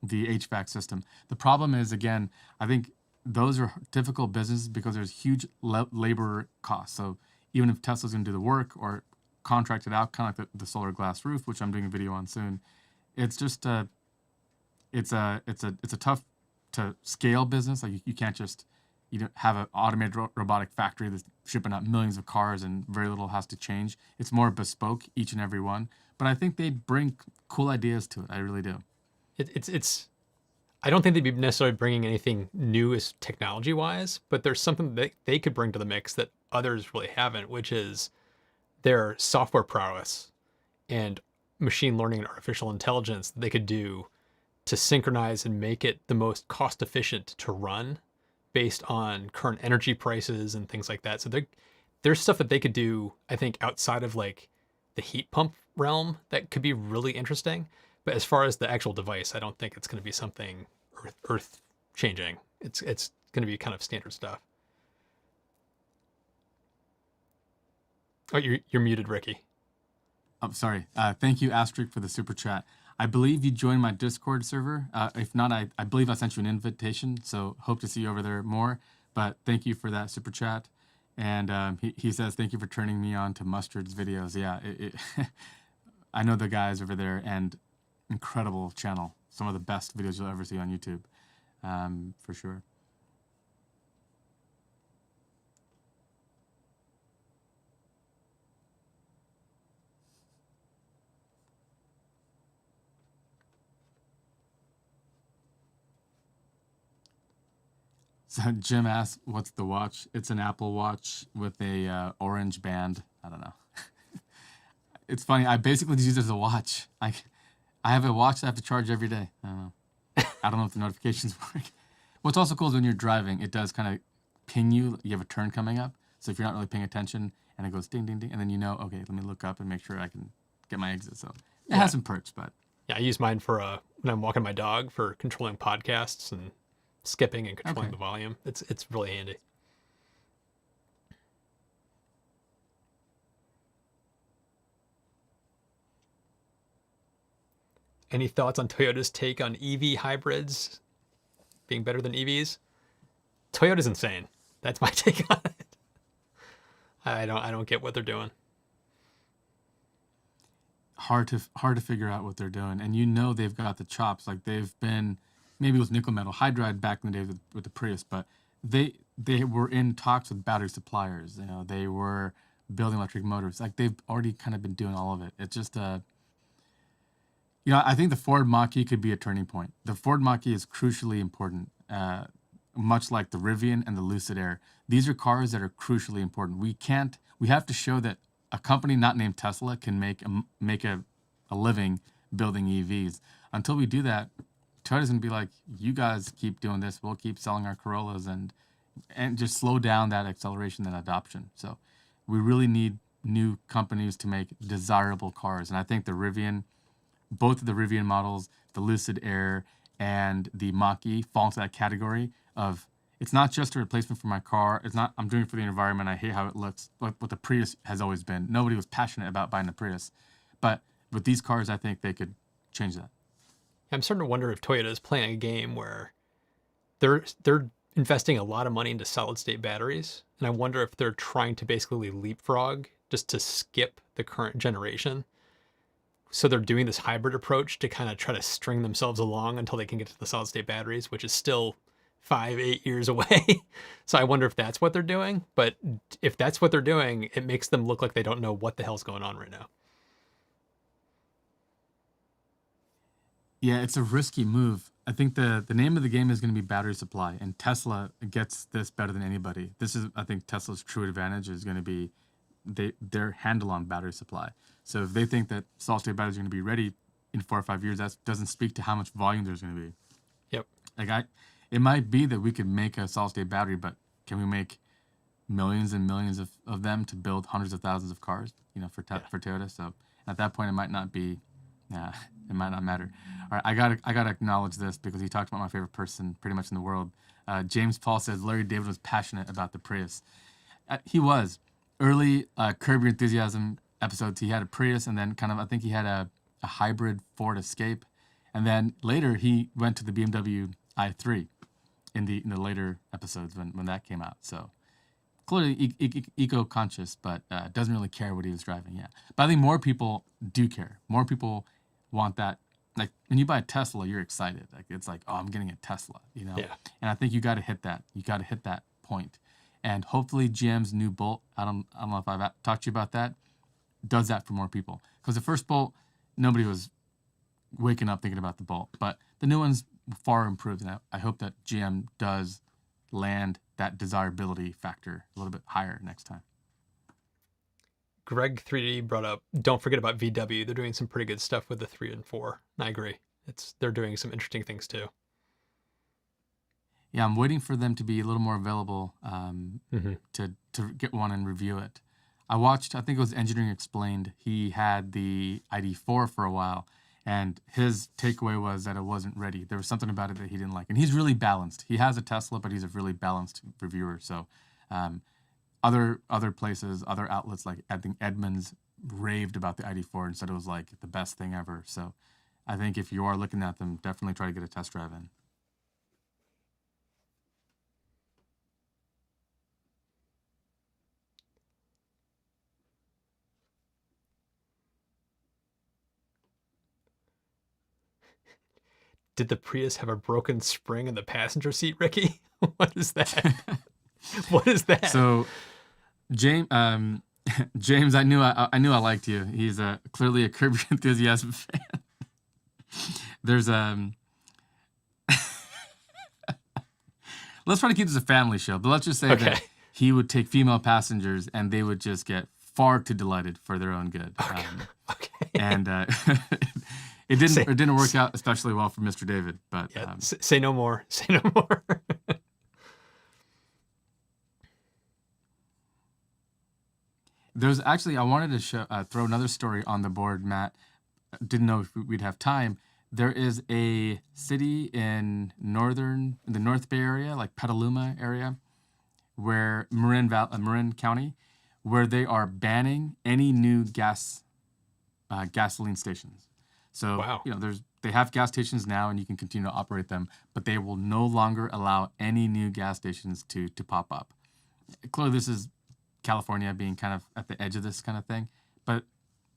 the HVAC system. The problem is, again, I think those are difficult businesses because there's huge labor costs. So even if Tesla's going to do the work or contract it out, kind of like the solar glass roof, which I'm doing a video on soon, it's just it's a tough to scale business. Like you can't just have an automated robotic factory that's shipping out millions of cars and very little has to change. It's more bespoke, each and every one. But I think they'd bring cool ideas to it. I really do. It's I don't think they'd be necessarily bringing anything new as technology-wise, but there's something that they could bring to the mix that others really haven't, which is their software prowess and machine learning and artificial intelligence that they could do to synchronize and make it the most cost-efficient to run based on current energy prices and things like that. So there's stuff that they could do, I think, outside of like the heat pump realm that could be really interesting. But as far as the actual device, I don't think it's going to be something earth changing. It's going to be kind of standard stuff. Oh, you're muted, Ricky. I'm sorry. Thank you, Asterisk, for the super chat. I believe you joined my Discord server. If not, I believe I sent you an invitation, so hope to see you over there more. But thank you for that super chat. And he says, thank you for turning me on to Mustard's videos. Yeah, I know the guys over there, and incredible channel. Some of the best videos you'll ever see on YouTube, for sure. So Jim asked, "What's the watch?" It's an Apple Watch with a orange band. I don't know. It's funny. I basically just use it as a watch. I have a watch that I have to charge every day. I don't know. I don't know if the notifications work. What's also cool is when you're driving, it does kind of ping you. You have a turn coming up. So if you're not really paying attention and it goes ding, ding, ding, and then you know, okay, let me look up and make sure I can get my exit. So it has some perks, but Yeah, I use mine for when I'm walking my dog for controlling podcasts and skipping and controlling okay. the volume. It's really handy. Any thoughts on Toyota's take on EV hybrids being better than EVs? Toyota's insane. That's my take on it. I don't get what they're doing. Hard to figure out what they're doing, and you know they've got the chops. Like they've been, maybe it was nickel metal hydride back in the day with the Prius, but they were in talks with battery suppliers. You know, they were building electric motors. Like they've already kind of been doing all of it. It's just I think the Ford Mach-E could be a turning point. The Ford Mach-E is crucially important, much like the Rivian and the Lucid Air. These are cars that are crucially important. We have to show that a company not named Tesla can make a living building EVs. Until we do that, Toyota's gonna be like, you guys keep doing this, we'll keep selling our Corollas and just slow down that acceleration and adoption. So we really need new companies to make desirable cars. And I think both of the Rivian models, the Lucid Air and the Mach-E, fall into that category of, it's not just a replacement for my car. It's not, I'm doing it for the environment. I hate how it looks. Like what the Prius has always been. Nobody was passionate about buying the Prius. But with these cars, I think they could change that. I'm starting to wonder if Toyota is playing a game where they're investing a lot of money into solid state batteries, and I wonder if they're trying to basically leapfrog just to skip the current generation. So they're doing this hybrid approach to kind of try to string themselves along until they can get to the solid state batteries, which is still 5-8 years away. So I wonder if that's what they're doing. But if that's what they're doing, it makes them look like they don't know what the hell's going on right now. Yeah, it's a risky move. I think the name of the game is going to be battery supply, and Tesla gets this better than anybody. This is, I think, Tesla's true advantage is going to be their handle on battery supply. So if they think that solid state batteries are going to be ready in 4 or 5 years, that doesn't speak to how much volume there's going to be. Yep. It might be that we could make a solid state battery, but can we make millions and millions of them to build hundreds of thousands of cars? For Toyota. So at that point, it might not be. It might not matter. All right, I gotta acknowledge this because he talked about my favorite person pretty much in the world. James Paul says Larry David was passionate about the Prius. He was. Early Curb Your Enthusiasm episodes, he had a Prius, and then I think he had a hybrid Ford Escape, and then later he went to the BMW i3 in the later episodes when that came out. So clearly eco-conscious, but doesn't really care what he was driving. Yeah, but I think more people do care. More people want that. Like when you buy a Tesla, you're excited. Like it's like, oh, I'm getting a Tesla. Yeah. And I think you got to hit that. You got to hit that point. And hopefully GM's new Bolt, I don't know if I've talked to you about that, does that for more people. Because the first Bolt, nobody was waking up thinking about the Bolt. But the new one's far improved. And I hope that GM does land that desirability factor a little bit higher next time. Greg 3D brought up, don't forget about VW. They're doing some pretty good stuff with the 3 and 4. And I agree. They're doing some interesting things too. Yeah, I'm waiting for them to be a little more available Mm-hmm. to get one and review it. I watched, I think it was Engineering Explained. He had the ID4 for a while, and his takeaway was that it wasn't ready. There was something about it that he didn't like. And he's really balanced. He has a Tesla, but he's a really balanced reviewer. So other places, other outlets, like I think Edmunds raved about the ID4 and said it was like the best thing ever. So I think if you are looking at them, definitely try to get a test drive in. Did the Prius have a broken spring in the passenger seat, Ricky? What is that? What is that? So, James, James, I knew I liked you. He's clearly a Curb Your Enthusiasm fan. There's let's try to keep this a family show, but let's just say Okay. that he would take female passengers and they would just get far too delighted for their own good. Okay. And it didn't work out especially well for Mr. David. But Yeah, say no more. Say no more. There's actually, I wanted to throw another story on the board, Matt. Didn't know if we'd have time. There is a city in the North Bay area, like Petaluma area, where Marin County, where they are banning any new gasoline stations. So Wow. they have gas stations now, and you can continue to operate them, but they will no longer allow any new gas stations to pop up. Clearly, this is California being kind of at the edge of this kind of thing, but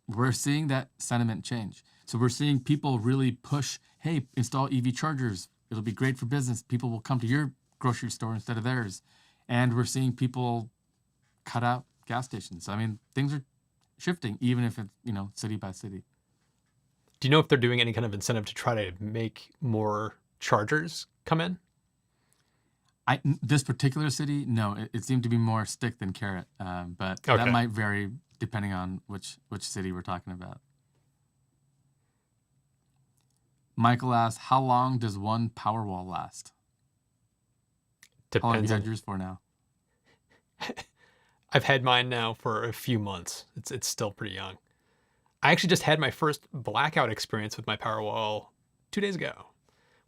we're seeing that sentiment change. So we're seeing people really push, hey, install EV chargers. It'll be great for business. People will come to your grocery store instead of theirs. And we're seeing people cut out gas stations. I mean, things are shifting, even if it's, city by city. Do you know if they're doing any kind of incentive to try to make more chargers come in? This particular city, no, it seemed to be more stick than carrot, but Okay. that might vary depending on which city we're talking about. Michael asks, how long does one Powerwall last? How long have Depends you had on. yours for now? I've had mine now for a few months. It's still pretty young. I actually just had my first blackout experience with my Powerwall 2 days ago.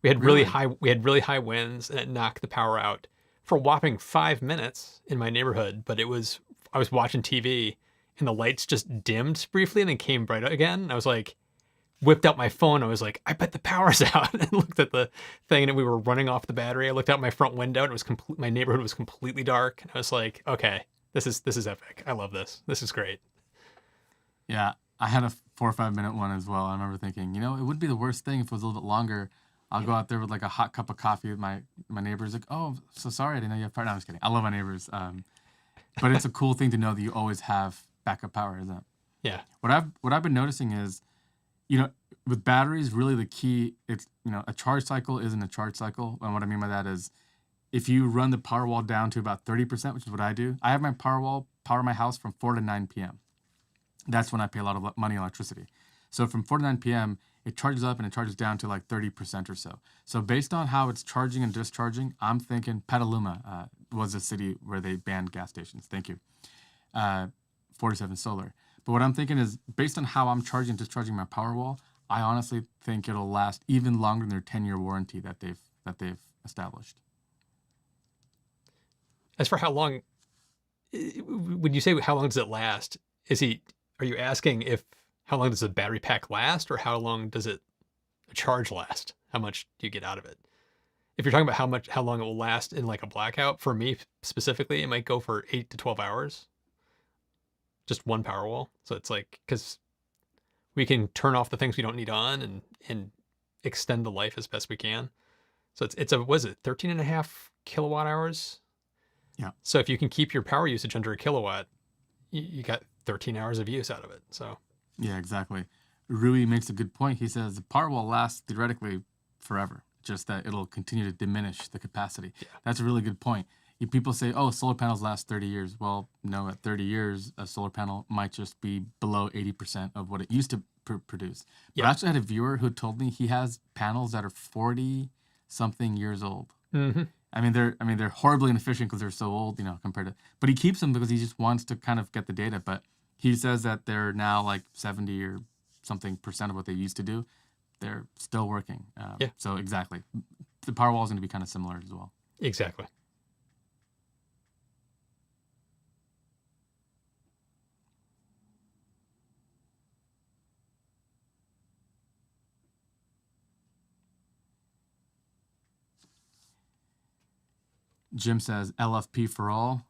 We had really high winds, and it knocked the power out for a whopping 5 minutes in my neighborhood. But I was watching TV, and the lights just dimmed briefly and then came bright again. I was like, whipped out my phone. I was like, I bet the power's out, and looked at the thing, and we were running off the battery. I looked out my front window, and it was my neighborhood was completely dark. And I was like, okay, this is epic. I love this. This is great. Yeah, I had a 4 or 5 minute one as well. I remember thinking, it would be the worst thing if it was a little bit longer. I'll go out there with like a hot cup of coffee with my neighbors. Like, oh, so sorry, I didn't know you have power. No, I'm just kidding. I love my neighbors. But it's a cool thing to know that you always have backup power, isn't it? Yeah. What I've been noticing is, with batteries, really the key, it's, a charge cycle isn't a charge cycle. And what I mean by that is if you run the Powerwall down to about 30%, which is what I do, I have my Powerwall power my house from 4 to 9 p.m. That's when I pay a lot of money on electricity. So from 4 to 9 p.m., it charges up and it charges down to like 30% or so. So based on how it's charging and discharging, I'm thinking Petaluma was a city where they banned gas stations. Thank you. 47 Solar. But what I'm thinking is, based on how I'm charging and discharging my Powerwall, I honestly think it'll last even longer than their 10-year warranty that they've established. As for how long, when you say how long does it last, are you asking how long does the battery pack last, or how long does a charge last? How much do you get out of it? If you're talking about how long it will last in like a blackout, for me specifically, it might go for 8 to 12 hours. Just one Powerwall. So it's like, because we can turn off the things we don't need on and extend the life as best we can. So it's was it 13 and a half kilowatt hours? Yeah. So if you can keep your power usage under a kilowatt, you got 13 hours of use out of it. So yeah, exactly. Rui makes a good point. He says the Powerwall lasts theoretically forever, just that it'll continue to diminish the capacity. Yeah. That's a really good point. People say, oh, solar panels last 30 years. Well, no, at 30 years, a solar panel might just be below 80% of what it used to produce. But I actually had a viewer who told me he has panels that are 40-something years old. Mm-hmm. I mean, they're horribly inefficient because they're so old, compared to. But he keeps them because he just wants to kind of get the data. But he says that they're now like 70 or something percent of what they used to do. They're still working. Yeah. So exactly, the Powerwall is going to be kind of similar as well. Exactly. Jim says LFP for all,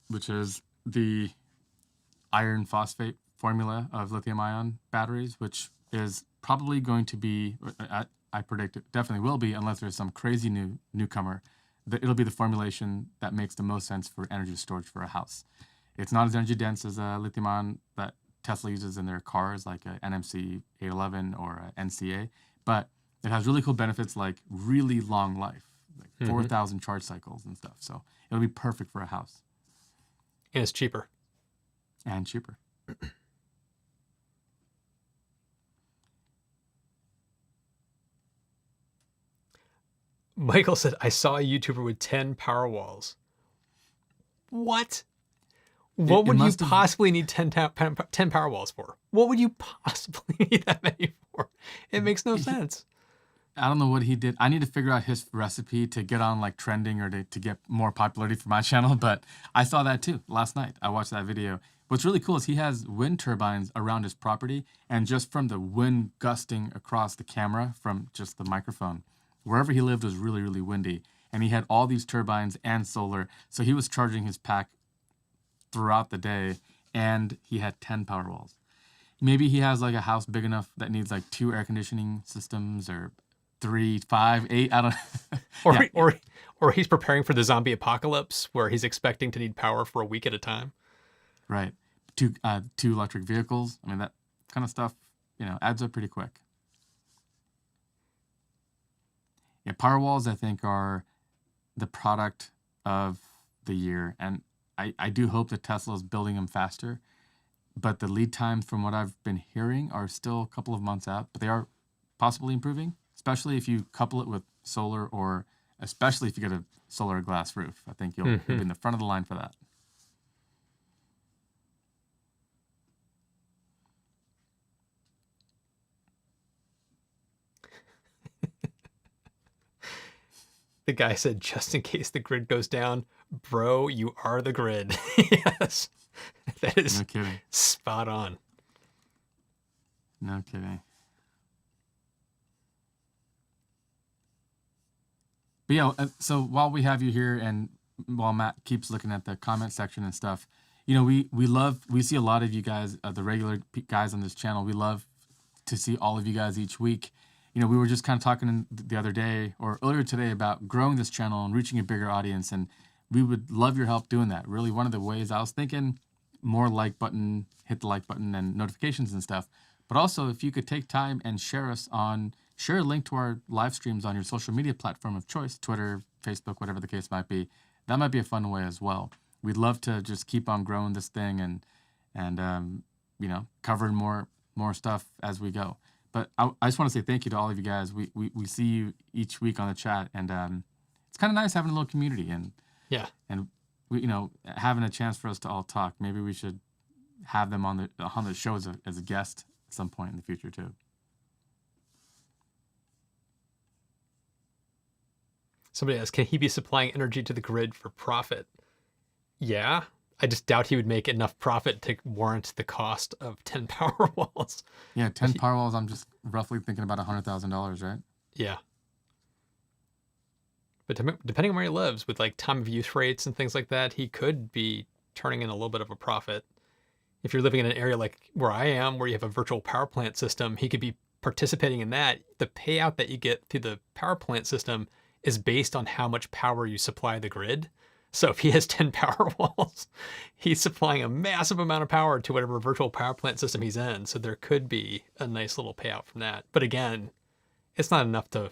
which is the iron phosphate formula of lithium ion batteries, which is probably going to be, I predict it definitely will be, unless there's some crazy newcomer. It'll be the formulation that makes the most sense for energy storage for a house. It's not as energy dense as a lithium-ion that Tesla uses in their cars, like a NMC 811 or a NCA, but it has really cool benefits like really long life, like 4,000 charge cycles and stuff. So it'll be perfect for a house. And it's cheaper. And cheaper. Michael said, I saw a YouTuber with 10 power walls. What? What would you possibly need 10 power walls for? What would you possibly need that many for? It makes no sense. I don't know what he did. I need to figure out his recipe to get on like trending or to get more popularity for my channel. But I saw that too last night. I watched that video. What's really cool is he has wind turbines around his property. And just from the wind gusting across the camera from just the microphone, wherever he lived was really, really windy. And he had all these turbines and solar. So he was charging his pack throughout the day. And he had 10 power walls. Maybe he has like a house big enough that needs like 2 air conditioning systems or 3, 5, 8. I don't know. Or he's preparing for the zombie apocalypse where he's expecting to need power for a week at a time. Right. 2 electric vehicles. I mean, that kind of stuff, adds up pretty quick. Yeah, power walls, I think, are the product of the year. And I do hope that Tesla is building them faster. But the lead times, from what I've been hearing, are still a couple of months out. But they are possibly improving, especially if you couple it with solar, or especially if you get a solar glass roof. I think you'll be in the front of the line for that. The guy said, just in case the grid goes down, bro, you are the grid. Yes. That is no kidding. Spot on. No kidding. But yeah, so while we have you here and while Matt keeps looking at the comment section and stuff, we see a lot of you guys, the regular guys on this channel. We love to see all of you guys each week. We were just kind of talking the other day or earlier today about growing this channel and reaching a bigger audience. And we would love your help doing that. Really, one of the ways I was thinking, more like button, hit the like button and notifications and stuff. But also, if you could take time and share a link to our live streams on your social media platform of choice, Twitter, Facebook, whatever the case might be, that might be a fun way as well. We'd love to just keep on growing this thing and covering more stuff as we go. But I just want to say thank you to all of you guys. We see you each week on the chat, and it's kind of nice having a little community and we, having a chance for us to all talk. Maybe we should have them on the show as a guest at some point in the future too. Somebody asked, can he be supplying energy to the grid for profit? Yeah. I just doubt he would make enough profit to warrant the cost of 10 power walls. Yeah, 10 power walls, I'm just roughly thinking about $100,000, right? Yeah. But depending on where he lives, with like time of use rates and things like that, he could be turning in a little bit of a profit. If you're living in an area like where I am, where you have a virtual power plant system, he could be participating in that. The payout that you get through the power plant system is based on how much power you supply the grid. So if he has 10 power walls, he's supplying a massive amount of power to whatever virtual power plant system he's in. So there could be a nice little payout from that. But again, it's not enough to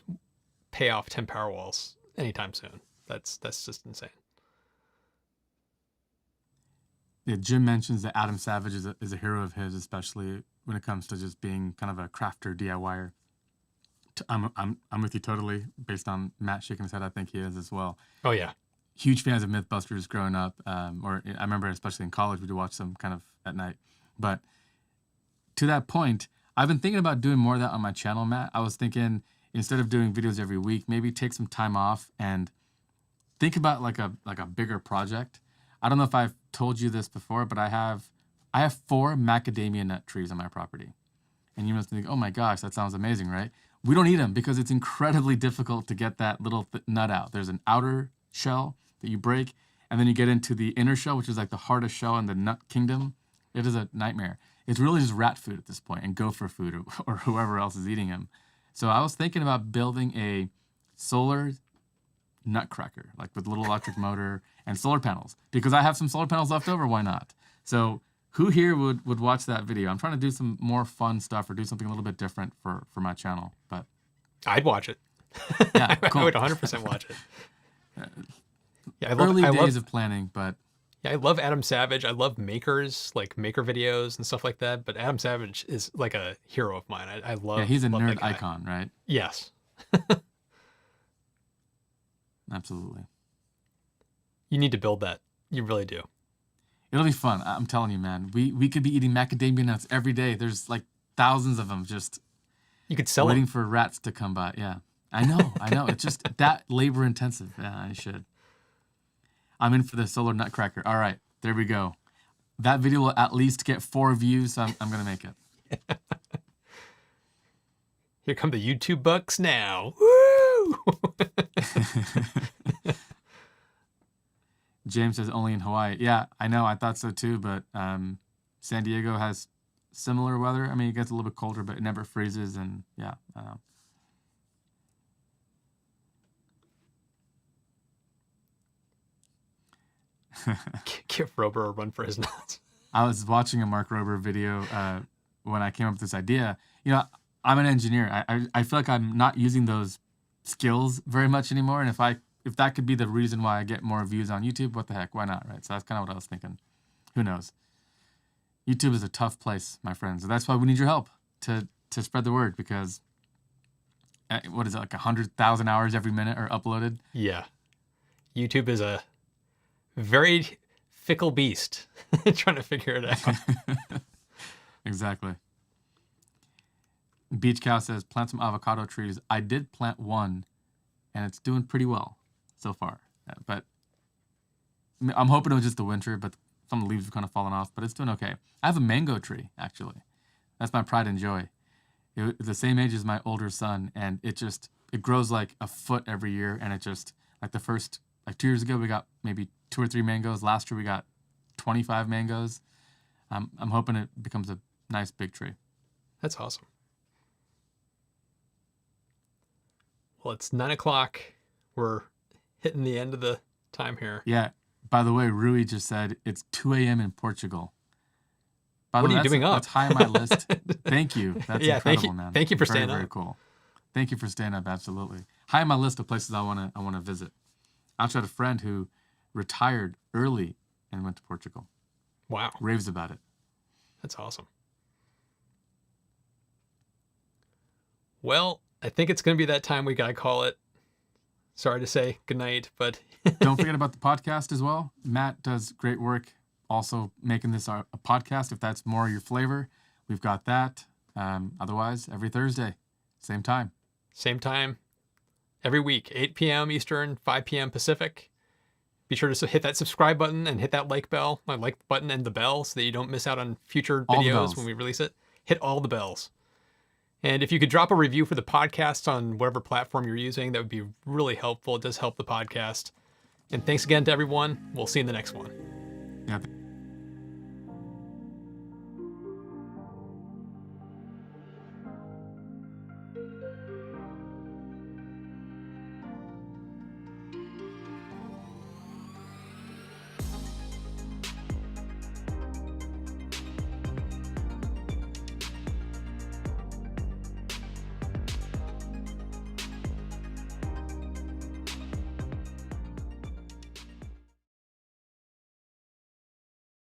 pay off 10 power walls anytime soon. That's just insane. Yeah, Jim mentions that Adam Savage is a hero of his, especially when it comes to just being kind of a crafter DIYer. I'm with you totally. Based on Matt shaking his head, I think he is as well. Oh yeah. Huge fans of Mythbusters growing up, or I remember especially in college, we would watch them kind of at night. But to that point, I've been thinking about doing more of that on my channel, Matt. I was thinking, instead of doing videos every week, maybe take some time off and think about like a bigger project. I don't know if I've told you this before, but I have 4 macadamia nut trees on my property. And you must think, oh my gosh, that sounds amazing, right? We don't eat them because it's incredibly difficult to get that little nut out. There's an outer shell that you break, and then you get into the inner shell, which is like the hardest shell in the nut kingdom. It is a nightmare. It's really just rat food at this point and gopher food or whoever else is eating them. So I was thinking about building a solar nutcracker, like with a little electric motor and solar panels, because I have some solar panels left over. Why not? So who here would watch that video? I'm trying to do some more fun stuff or do something a little bit different for my channel. But I'd watch it. yeah, cool. I would 100% watch it. Yeah, Early days of planning, but yeah, I love Adam Savage. I love makers, like maker videos and stuff like that. But Adam Savage is like a hero of mine. I love. yeah, he's a love nerd that guy. icon, right? Yes. Absolutely. You need to build that. You really do. It'll be fun. I'm telling you, man. We could be eating macadamia nuts every day. There's like thousands of them just You could sell waiting them. for rats to come by. Yeah, I know. It's just that labor intensive. Yeah, I should. I'm in for the solar nutcracker. All right, there we go. That video will at least get 4 views, so I'm going to make it. Here come the YouTube bucks now. Woo! James says only in Hawaii. Yeah, I know. I thought so too, but San Diego has similar weather. I mean, it gets a little bit colder, but it never freezes, and yeah, I know. Give Rober a run for his nuts. I was watching a Mark Rober video when I came up with this idea. You know, I'm an engineer. I feel like I'm not using those skills very much anymore. And if that could be the reason why I get more views on YouTube, what the heck? Why not, right? So that's kind of what I was thinking. Who knows? YouTube is a tough place, my friends. So that's why we need your help to spread the word, because what is it, like 100,000 hours every minute are uploaded? Yeah. YouTube is a very fickle beast. Trying to figure it out. Exactly. Beach Cow says, plant some avocado trees. I did plant one, and it's doing pretty well so far. But I'm hoping it was just the winter, but some of the leaves have kind of fallen off, but it's doing okay. I have a mango tree, actually. That's my pride and joy. It's the same age as my older son, and it grows like a foot every year, and it just, like 2 years ago, we got maybe 2 or 3 mangoes. Last year, we got 25 mangoes. I'm hoping it becomes a nice big tree. That's awesome. Well, it's 9 o'clock. We're hitting the end of the time here. Yeah. By the way, Rui just said it's 2 a.m. in Portugal. By the What way, are you doing up? That's high on my list. Thank you. That's Yeah, incredible, thank you. man. Thank you for very, staying very up. cool. Thank you for staying up. Absolutely. High on my list of places I wanna visit. I actually had a friend who retired early and went to Portugal. Wow. Raves about it. That's awesome. Well, I think it's going to be that time we got to call it. Sorry to say goodnight, but Don't forget about the podcast as well. Matt does great work also making this a podcast. If that's more your flavor, we've got that. Otherwise, every Thursday, same time. same time every week, 8 p.m. Eastern, 5 p.m. Pacific. Be sure to hit that subscribe button and hit that like button and the bell so that you don't miss out on future All the videos bells. when we release it. Hit all the bells. And if you could drop a review for the podcast on whatever platform you're using, that would be really helpful. It does help the podcast. And thanks again to everyone. We'll see you in the next one. Yeah.